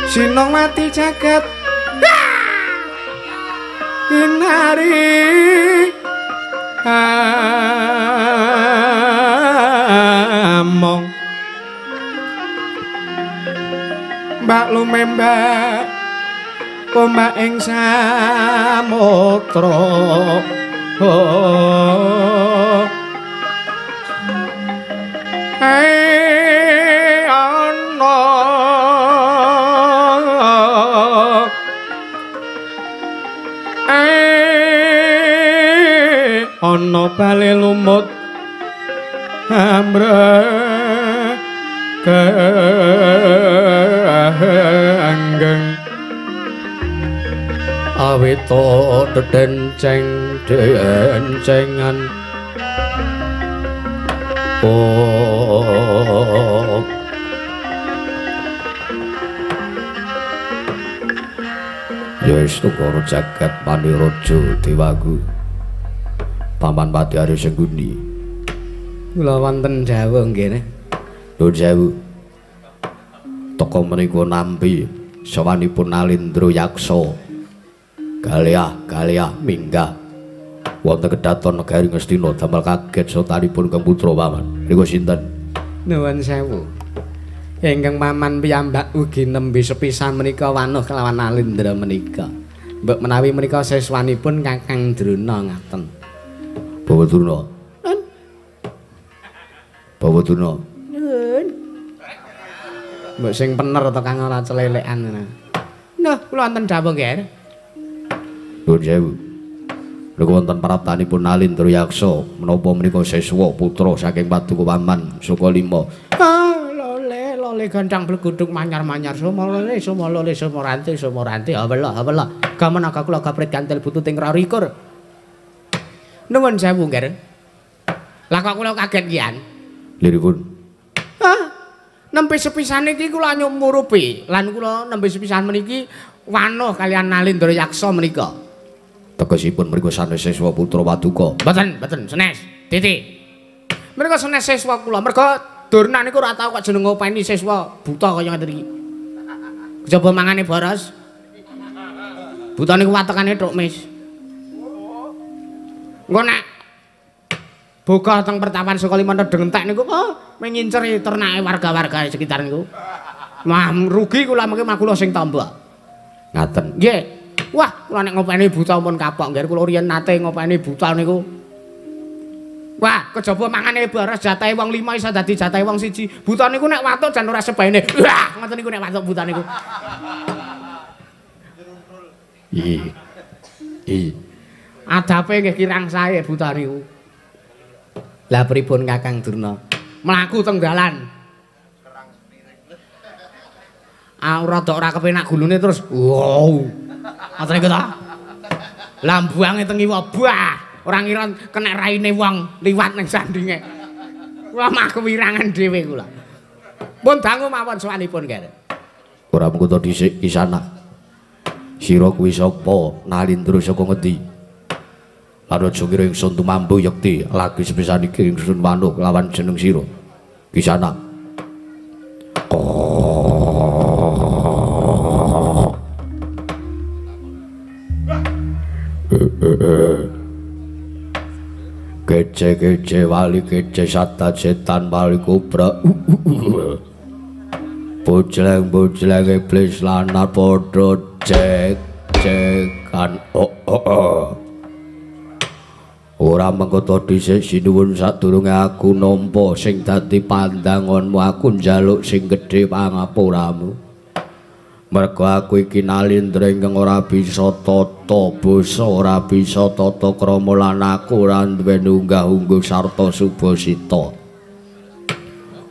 Sinong mati jagat inari among mbak lumembak ombak ing samudra ana bale lumut amrekanggeng awita denceng-dencengan Ya wis Tunggara jagat Paniraja Dewagu. Paman Pati Arya Sengguni. Kula wonten dawuh nggih. Nuwun sewu. Teka menika nampi sawanipun Nalindra Yaksa. Galiah minggah wonten kedaton negari Ngastina damel kaget sotanipun Kang Putra paman. Niku sinten? Nuwun sewu. Ingkang paman piyambak ugi nembe sepisan menika wanuh kelawan Nalindra menika. Mbok menawi menika seswanipun Kakang Drona ngaten. Bawa Drona. Bawa Drona. Nuwun. Mbok sing pener to Kang ora celelekan. Nah, kula wonten dawuh nggih. Nuwun sewu. Niku wonten praptanipun Nalindra Yaksa menapa menika seswa putra saking Paduka Paman Sukalima. Lole gandang bleguduk manyar-manyar sumolole sumoranti Allah gamana kula gapret kantil bututing rarikur. Nuwun sewu nggih. Lah kok kula kaget kian. Liripun. Nembe sepisan iki kula nyumurupi lan kula nembe sepisan meniki wanuh kalian Nalindra Yaksa menika. Tegesipun mriku sanes seswa putra Paduka. Mboten senes. Titi. Mereka senes seswa kula merga Durna niku ora tau kok jeneng ngopeni siswa buta kaya ngeten iki. Kejaba mangane boros. Buta niku watekane tok, Mis. Engko nek boga teng pertapan Sukalima dengentek niku menginceri ternake warga-warga sekitar niku. Wah, rugi kula mengke makula sing tambah. Ngaten. Nggih. Wah, kula nek ngopeni buta pun kapok nggih kula riyen nate ngopeni buta niku. Wah, kejaba mangane boros jatahe wong 5 iso dadi jatahe wong 1. Buta niku nek watuk jan ora sebaene. Wah, ngoten niku nek watuk buta niku. Adape nggih kirang sae buta niku. Lah pripun Kakang Durna? Mlaku teng dalan. Ora kepenak gulune terus. Wow. Ngoten niku ta? Lambuange teng iwa bah. Ora ngira kena raine wong liwat ning sandinge. Kula mah kewirangan dhewe kula. Pun dangu mawon sawanipun nggih. Ora mengko to dhisik Kisana. Sira kuwi sapa? Nalindra saka ngendi? Lan aja kira ingsun tumambu yekti lagi sepisan iki ingsun manuk lawan jeneng sira. Kisana. Kece wali kece sata setan wali kubra. Bojleng iblis lanat padha cekan. Ora mengko to dhisik sinuwun sadurunge aku nampa sing dadi pandanganmu aku njaluk sing gedhe pangapuramu. Mergo aku iki Nalindra ingkang ora bisa tata basa, ora bisa tata krama lan aku ora duweni unggah-ungguh sarta subasita.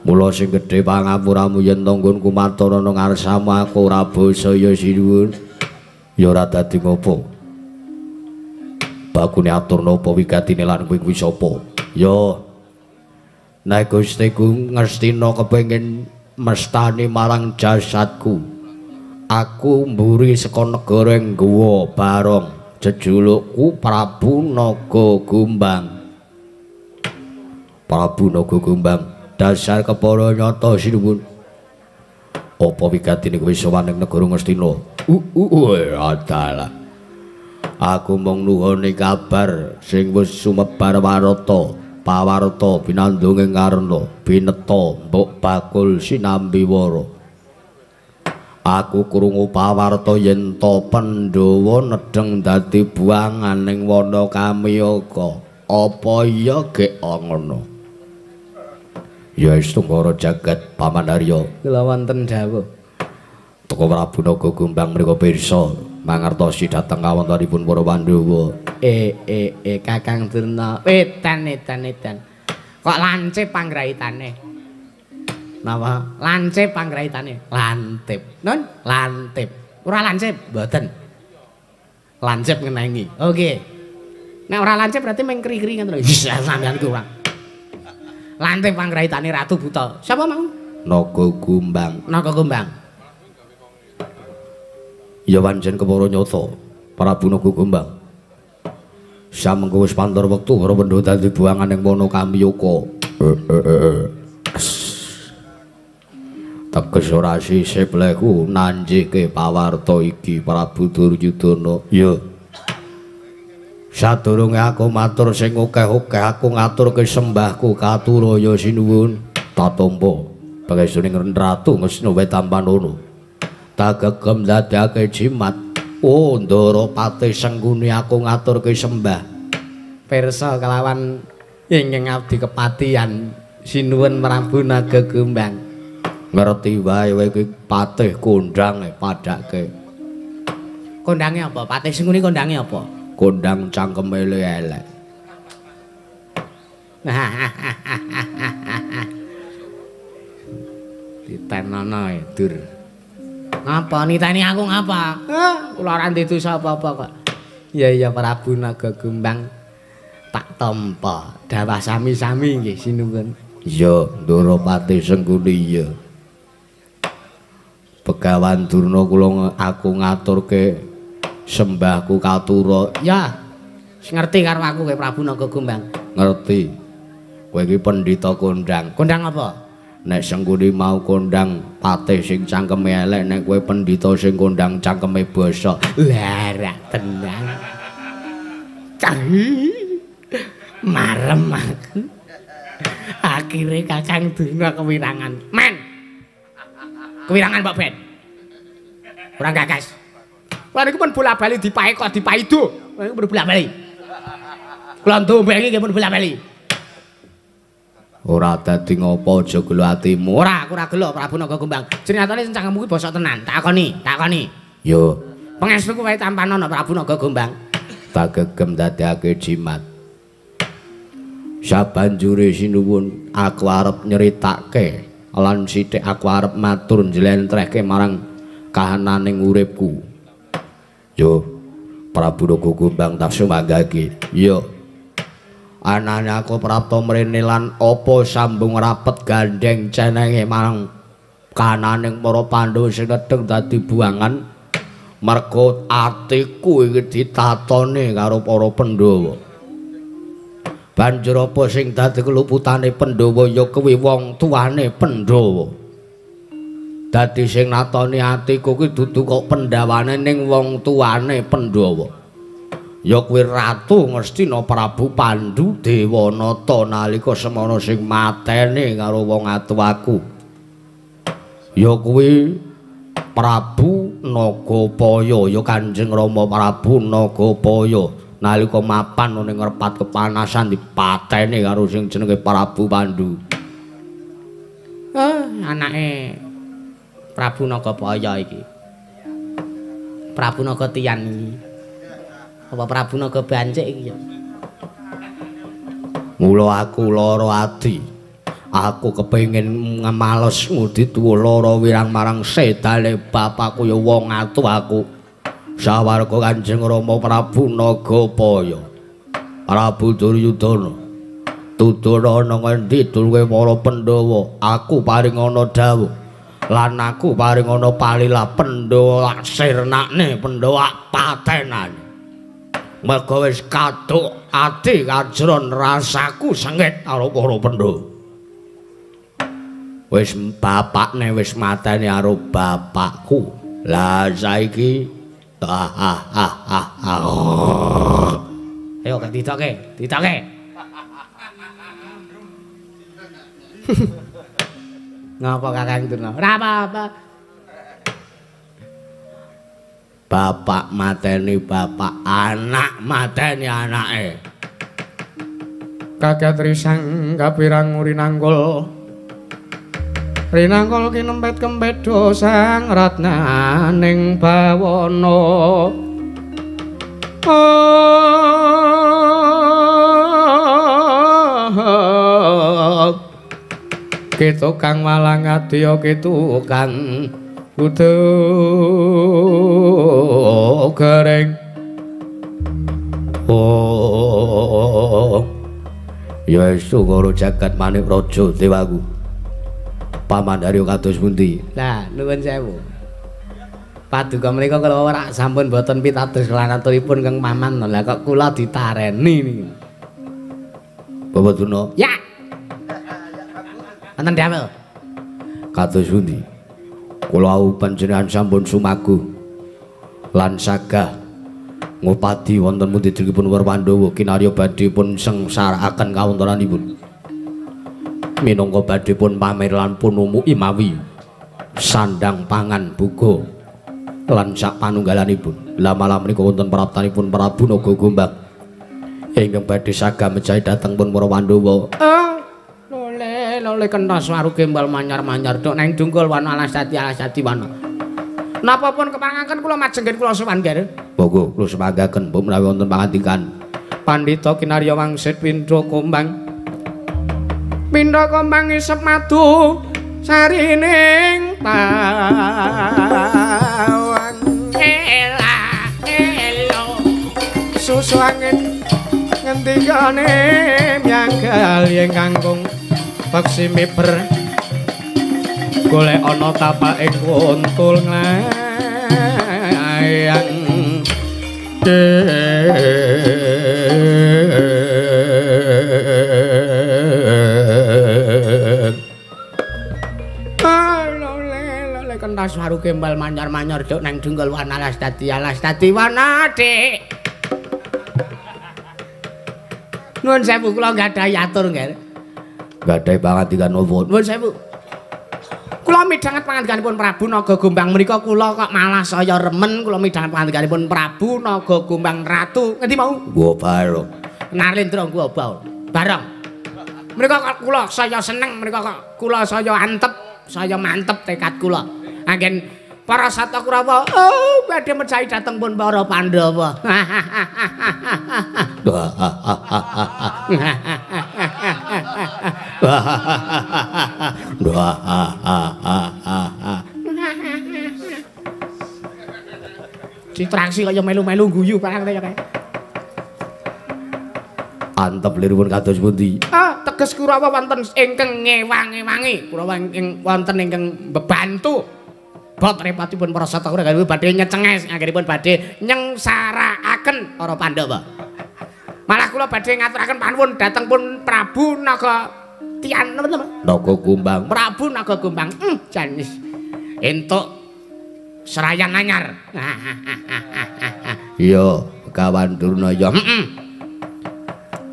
Mula sing gedhe pangapuramu yen tanggonku matur ana ngarsamu aku ora basa ya sinuwun. Ya ora dadi ngopo. Bakune atur napa wigatine lan kowe kuwi sapa? Ya nek Gustiku Ngastina kepengin mestani marang jasadku. Aku mburi saka negara Nggawa Barong, jejulukku Prabu Nagagumbang. Prabu Nagagumbang, dasar kepara nyata sinuwun. Apa wigatine kowe sowan ing negara Ngastina? Adalah. Aku mung nuhuni kabar sing wis sumebar warta, pawarta pinandunge Karna, bineta mbok bakul sinambi wara. Aku krungu pawarta yen ta Pandhawa nedheng dadi buangan ning wana Kamiyaka. Apa iya gek ngono? Ya wis Tunggara jagat Paman Arya. Kula wonten dawuh. Teka Prabu Nagagumbang mriku pirsa mangertosi dhateng kawontenipun para Pandhawa. Kakang Durna. Edan. Kok lancip panggraitane? Napa? Lancip panggraitane. Lantip. Nun, lantip. Ora lancip, mboten. Lancip ngenengi. Oke. Nek ora lancip berarti meng kri-kri ngoten lho. Sampeyan ku ora. Lantip panggraitane Ratu Buta. Sapa mau? Nagagumbang. Nagagumbang. Ya pancen kepara nyata Prabu Nagakumbang. Samengko wis pantar wektu para pendhawa dadi buangan ing wana Kamyaka. Teges ora sisip leku nanjike pawarta iki Prabu Duryudana. Ya. Sadurunge aku matur sing akeh-akeh aku ngaturke sembahku katuraya sinuwun. Tatampa pangestuning Ratu Ngasna Wetampanana. Tagegem dadake jimat. Oh, Ndara Pati Sengguni aku ngaturke sembah. Pirsa kelawan ingkang abdi kepatihan sinuwun Prabu Nagakumbang. Ngerti wae kowe iki patih kondang padake. Kondange apa? Pati Sengguni kondange apa? Kondang cangkeme elek. Ditenono Dur. Ngapa niteni aku ngapa? Kula ora ndek dosa apa-apa kok. Iya Prabu Nagakumbang. Tak tampa dawah sami-sami nggih sinuwun. Iya, Ndara Pati Sengguni iya. Begawan Durna kula aku ngaturke sembahku katura. Ya. Wis ngerti karo aku kowe Prabu Nagakumbang. Ngerti. Kowe iki pendhita kondang. Kondang apa? Nek Sengguni mau kondang patih sing cangkeme elek, nek kowe pendhita sing kondang cangkeme basa. Lah ra tenang. Marem aku. Akhire Kakang Durna kewirangan. Men. Kewirangan Mbak Ben. Ora gagas. Kula niku pun bola-bali dipae kok dipaido. Kula niku bola-bali. Kula ndombe iki pun bola-bali. Ora dadi ngopo aja gelo atimu. Ora, aku ora gelo Prabu Nagakumbang. Jenengane cangkemmu kuwi basa tenan. Takoni. Yo, Pangestuku wae tampanana Prabu Nagakumbang. tagegem dadekake jimat. Sabanjure sinuwun aku arep nyeritake lan sithik aku arep matur njlentrehke marang kahananing uripku. Yo, Prabu Nagakumbang tak sumanggake. Yo. Anane aku prapta mrene lan apa sambung rapet gandeng cenenge marang kahananing para Pandhawa sing nedheng dadi buangan. Merga atiku iki ditatone karo para Pandhawa. Banjur apa sing dadi keluputane Pandhawa ya kuwi wong tuane Pandhawa. Dadi sing natoni atiku kuwi dudu kok Pandhawane ning wong tuane Pandhawa. Ya kuwi Ratu Ngastina Prabu Pandhu Dewanata nalika semana sing mateni karo wong atuwaku. Ya kuwi Prabu Nagapaya, ya Kanjeng Rama Prabu Nagapaya nalika mapan ning ngerpat kepanasan dipateni karo sing jenenge Prabu Pandhu. Anake Prabu Nagapaya iki. Prabu Nagatiyan iki. Apa Prabu Nagabancik iki ya? Mula aku lara ati. Aku kepengin ngemales ngudi tuwa lara wirang marang sedane bapakku ya wong atuwaku. Sawarga Kanjeng Rama Prabu Nagapaya. Prabu Duryudana. Tudana ana ngendi dulwe para Pandhawa? Aku paring ana dawuh. Lan aku paring ana palila Pandhawa sirnakne Pandhawa patenane. Merga wis kaduk ati kajron rasaku sengit karo para Pandhawa. Wis bapakne wis mateni karo bapakku. Lah saiki Ayo ditoke. Ngapa Kakang Durna? Ora apa-apa. bapak mateni bapak, anak mateni anake. Kaget risang kapirang rinanggul. Rinanggul kinempet-kempet dosang ratnaning bawana. Kitu kang malang adya kitu kang kudu garing. Ya estu karo jagat manik raja dewaku. Paman Harya kados pundi? Lah nuwun sewu. Paduka menika kula ora sampun boten pitados kelanaturipun Kang Paman lha kok kula ditareni niki. Bapak Tuna. Ya. Wonten dawuh. Kados pundi? Kula au panjenengan sampun sumagu lan sagah ngupadi wonten pundi diripun Werpandawa kinarya badhe pun sengsarakaken kawontenanipun. Minangka badhe pun pamer lan pun umuki mawi sandang pangan buka lan sak panunggalanipun. Lah malam menika wonten praptanipun Prabu Nagagombang ingkang badhe sagah mejahi dhateng pun para Pandhawa. Lole kentas waru gembal manyar-manyar dok nang dungkul wana alasati wana. Napa pun kepangaken kula majengken kula sowan nggih. Monggo kula semangaken mbok menawi wonten pangandikan. Pandhita kinarya wangsit Pindha Kombang. Pindha Kombang isep madu sarining tawang. Elo susu angin ngendikane nyanggal yen kangkung paksi miber golek ana tapake kuntul nglayang lole kentas waru gembal manyar-manyar dok nang dungkul wana alas dadi wana dik. Nuwun sewu kula gadhahi atur nggih. Gadhahi pangandikan napa? Nuwun sewu. Kula midhanget pangandikanipun Prabu Nagagombang menika kula kok malah saya remen kula midhanget pangandikanipun Prabu Nagagombang Ratu. Ngendi mau? Gua bareng. Narendra gua bareng. Menika kok kula saya seneng menika kok kula saya antep, saya mantep tekad kula. Anggen para Sata Kurawa badhe mejahi dhateng pun para Pandhawa. Ditraksi kaya melu-melu guyu barang kaya kae. Antep liripun kados pundi? Teges Kurawa wonten ingkang ngewang-ewangi, Kurawa wonten ingkang bebantu. Bot repatipun para Sata Kurawa badhe nyecenges anggenipun badhe nyengsarakaken para Pandhawa. Malah kula badhe ngaturaken panuwun dhateng pun Prabu Nagagombang. Prabu Nagagombang. Janis entuk serayan anyar. Iya, kawan Durnaya.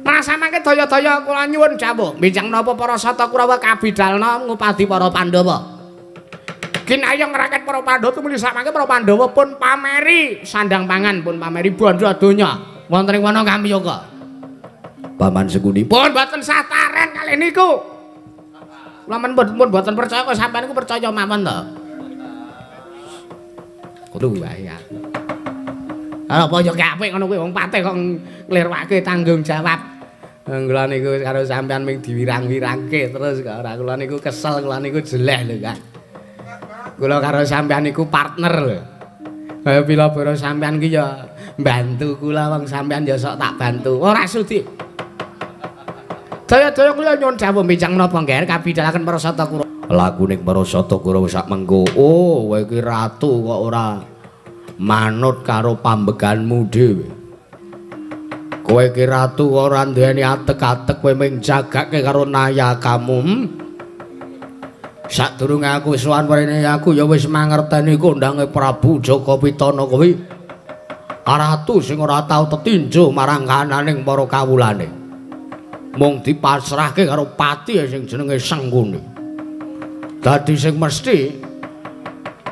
Malah samangke daya-daya kula nyuwun dawuh, benjang napa para Sata Kurawa kabidalna ngupadi para Pandhawa. Kinayang rakyat para Pandhawa tumuli samangke para Pandhawa pun pameri sandang pangan, pun pameri bondo donya wonten ing wana Kamyaka. Paman Sekuni Pun boten sataren kalih niku. Kula men pun boten percaya kok sampeyan niku percaya mawon to. Kudu wae ya. Apa yo gak apik ngono kuwi wong patih kok nglirwake tanggung jawab. Kula niku karo sampeyan ming diwirang-wirangke terus kok ora kula niku kesel, kula niku jeleh lho, Kak. Kula karo sampeyan niku partner lho. Kaya pila bara sampeyan ki ya mbantu kula wong sampeyan ya sok tak bantu. Ora sudi. Daya-daya kula nyuwun dawuh benjang menapa nggih kabidalaken para Sata Kurawa. lakuning para Sata Kurawa sak mengko. Oh, kowe iki ratu kok ora manut karo pambeganmu dhewe. Kowe iki ratu kok ora duweni atek-atek kowe mung jagake karo nayakamu. Sadurunge aku sowan mrene aku ya wis mangerteni kondange Prabu Jaka Pitana kuwi. Ratu sing ora tau tetinjo marang kananing para kawulane. Mung dipasrahke karo pati sing jenenge Sengkuni. Dadi sing mesti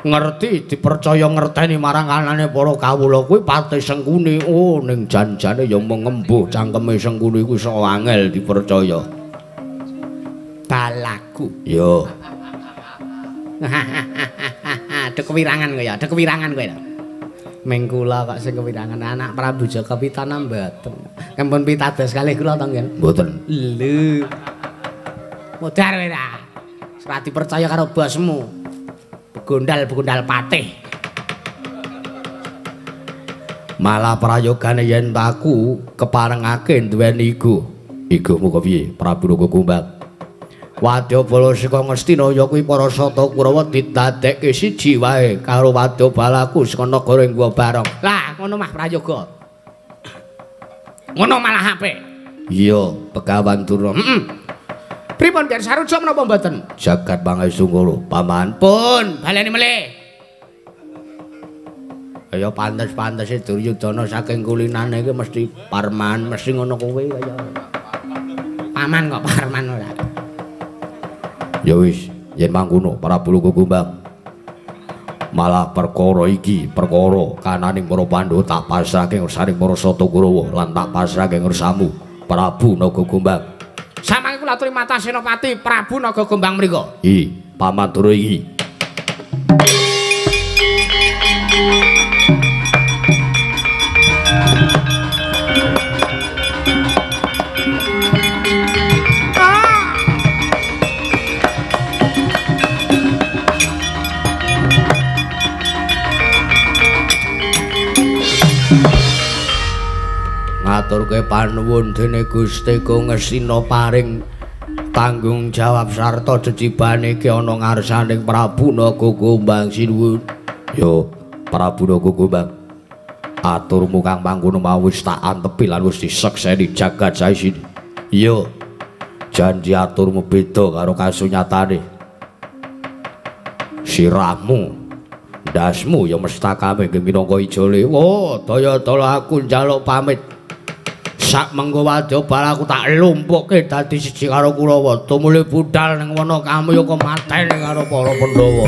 ngerti dipercaya ngerteni marang kanane para kawula kuwi Pati Sengkuni. Oh ning janjane ya mung ngembuh cangkeme Sengkuni kuwi sok angel dipercaya. Balaku. Yo. Ada kewirangan kowe ya, ada kewirangan kowe. Ming kula kok sing kewirangan anak Prabu Jaka Pitana mboten. Kempun pitados kalih kula to nggih. Mboten. Lho. Modar kowe ra. Ora dipercaya karo bosmu. Begondal-begondal patih. Malah prayogane yen aku keparengake duweni igu. Igumu kok piye, Prabu Nagagombang? Wadyabala saka Ngastina ya kuwi para Sata Kurawa didadekke siji wae karo Wadyabalaku saka negara ing bareng. Lah, ngono mah prayoga. Ngono malah apik. Iya, Begawan Durna. Pripun Ger Saruja menapa mboten? Jagat pangestu ngono, Paman. Pun, baleni melih. Kaya pantes-pantese Duryudana saking kulinane iki mesti Parman, mesti ngono kuwi kaya. Paman kok Parman ora. Ya wis, yen mangkono Prabu Kumbang. Malah perkara iki, perkara kananing para Pandhawa tak pasrahke saring para Sata Kurawa lan tak pasrahke ngersamu Prabu Nagagombang. Samangke kula aturi matah Senopati Prabu Nagagombang mriku. Paman Dura iki. Ngaturke panuwun dene Gusti Ngastina paring tanggung jawab sarta jejibane iki ana ngarsaning Prabu Nagagombang sinuwun. Yo, Prabu Nagagombang. Aturmu kang mangkono mau wis tak antepi lan wis disekseni jagat saisine. Iya. Janji aturmu beda karo kasunyatane. Sirahmu ndasmu ya mestakame minangka ijole. Oh, daya-daya aku njaluk pamit. Sak mengko Wadyabala aku tak lumpukke dadi siji karo Kurawa. Tumuli budal ning wana kamya kok mateni karo para Pandhawa.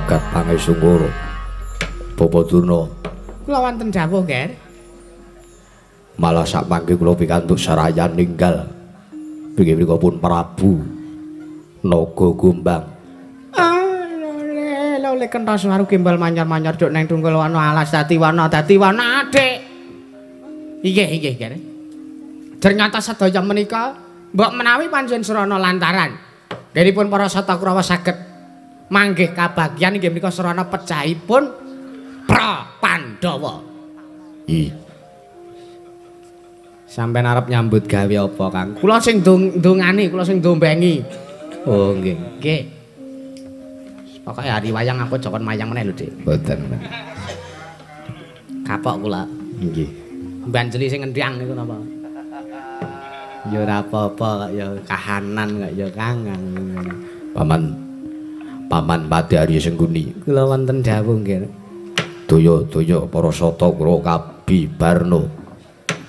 jagat pangesungkur Bapa Durna kula wonten dawuh Ger malah sak mangke kula pikantuk sarayan ninggal inggih menika pun Prabu Naga Gombang lele kenthos waru gimbal manyar-manyar duk nang tunggal wana alas dadi wana adik inggih Ger ternyata sedaya menika mbok menawi panjenengan Srana lantaran deripun para Satakrawa saged manggih kabagyan inggih menika Srana pecahipun Pra Pandhawa. Sampeyan arep nyambut gawe apa, Kang? Kula sing ndongani, kula sing ndombengi. Oh, nggih. Nggih. Pokoke hari wayang aku jokon mayang meneh lho, Dik. Mboten. Kapok kula. Nggih. Mbanjeli sing ngendhang niku napa? Ya ora apa-apa kok ya kahanan kok ya Kang. Paman Pati Arya Sengkuni. Kula wonten dawuh nggih. Daya-daya para Satakra kabibarna.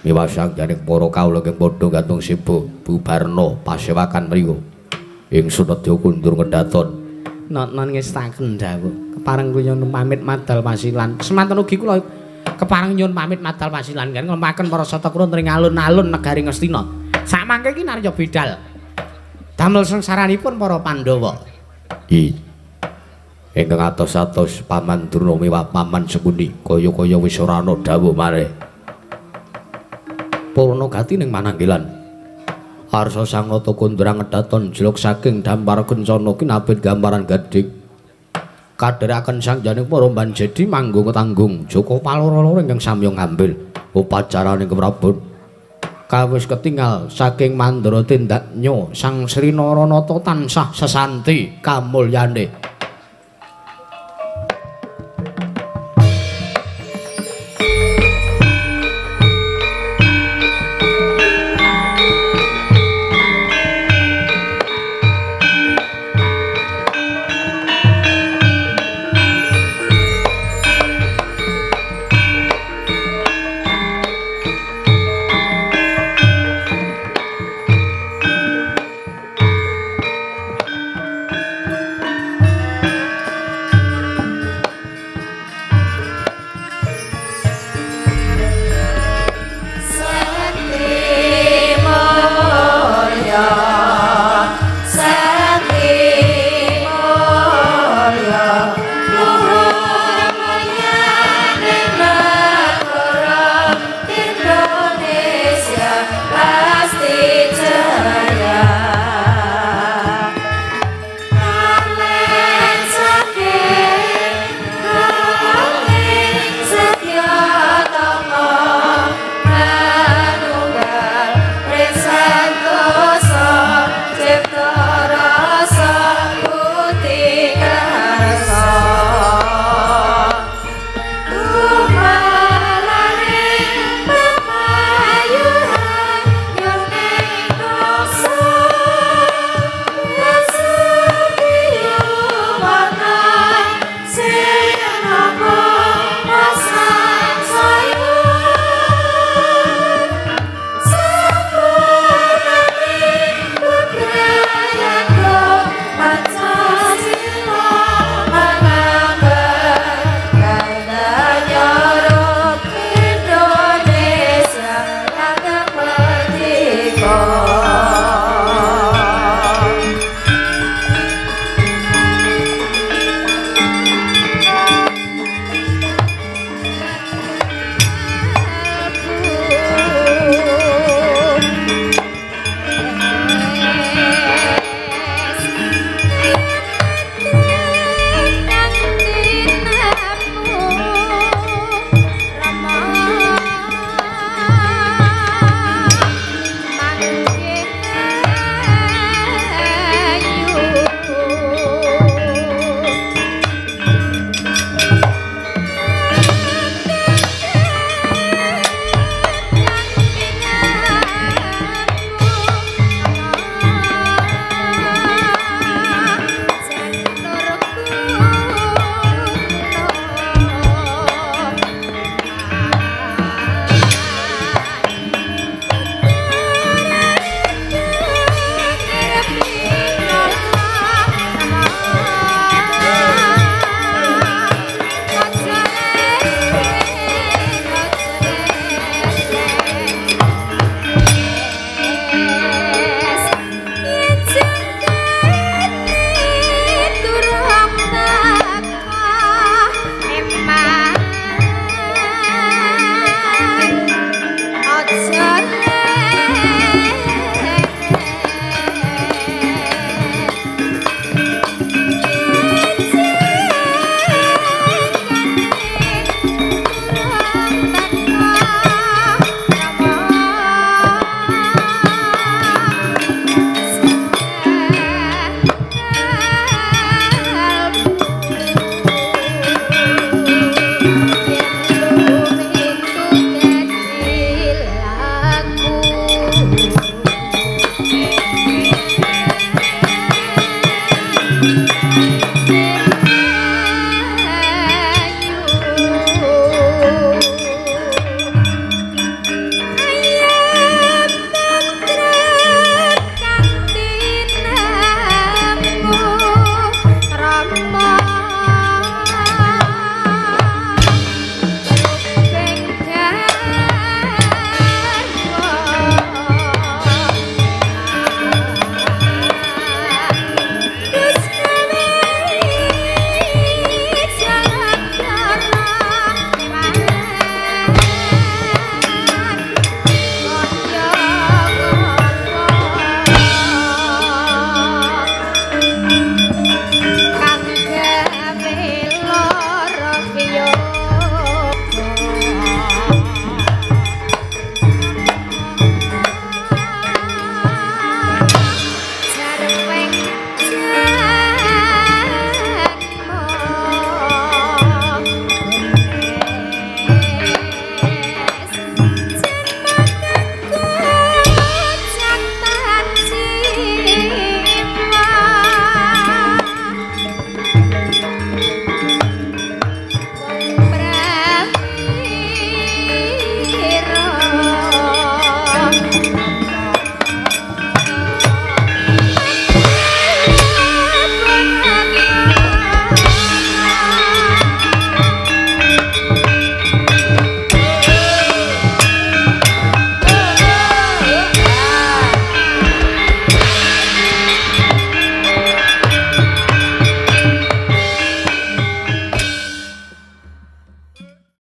Miwasang janing para kawula ing padha gantung sibuk bubarna pasewakan mriku. Ing Sunadya kundur ngendaton. Non ngestaken dawuh. Kepareng kula nyuwun pamit madal pasilan. Semanten ugi kula kepareng nyuwun pamit madal pasilan kan nglempaken para Satakra ing alun-alun negari Ngastina. Samangke iki narya bidal. Damel sengsaranipun para Pandhawa. Ingkang atos-atos Paman Durna miwah Paman Sengkuni kaya-kaya wis ora ana dawuh malih. Purna gati ning mananggilan. Arsa Sang Nata Kundra ngedaton jeluk saking dampar kencana kinabit gambaran gadhik. Kadheraken sangjaning para banjedi manggung tanggung Joko Paloro ingkang samya ngambil upacaraning keprabon. Kawis ketingal saking mandra tindaknya Sang Sri Naranata tansah sesanti kamulyane.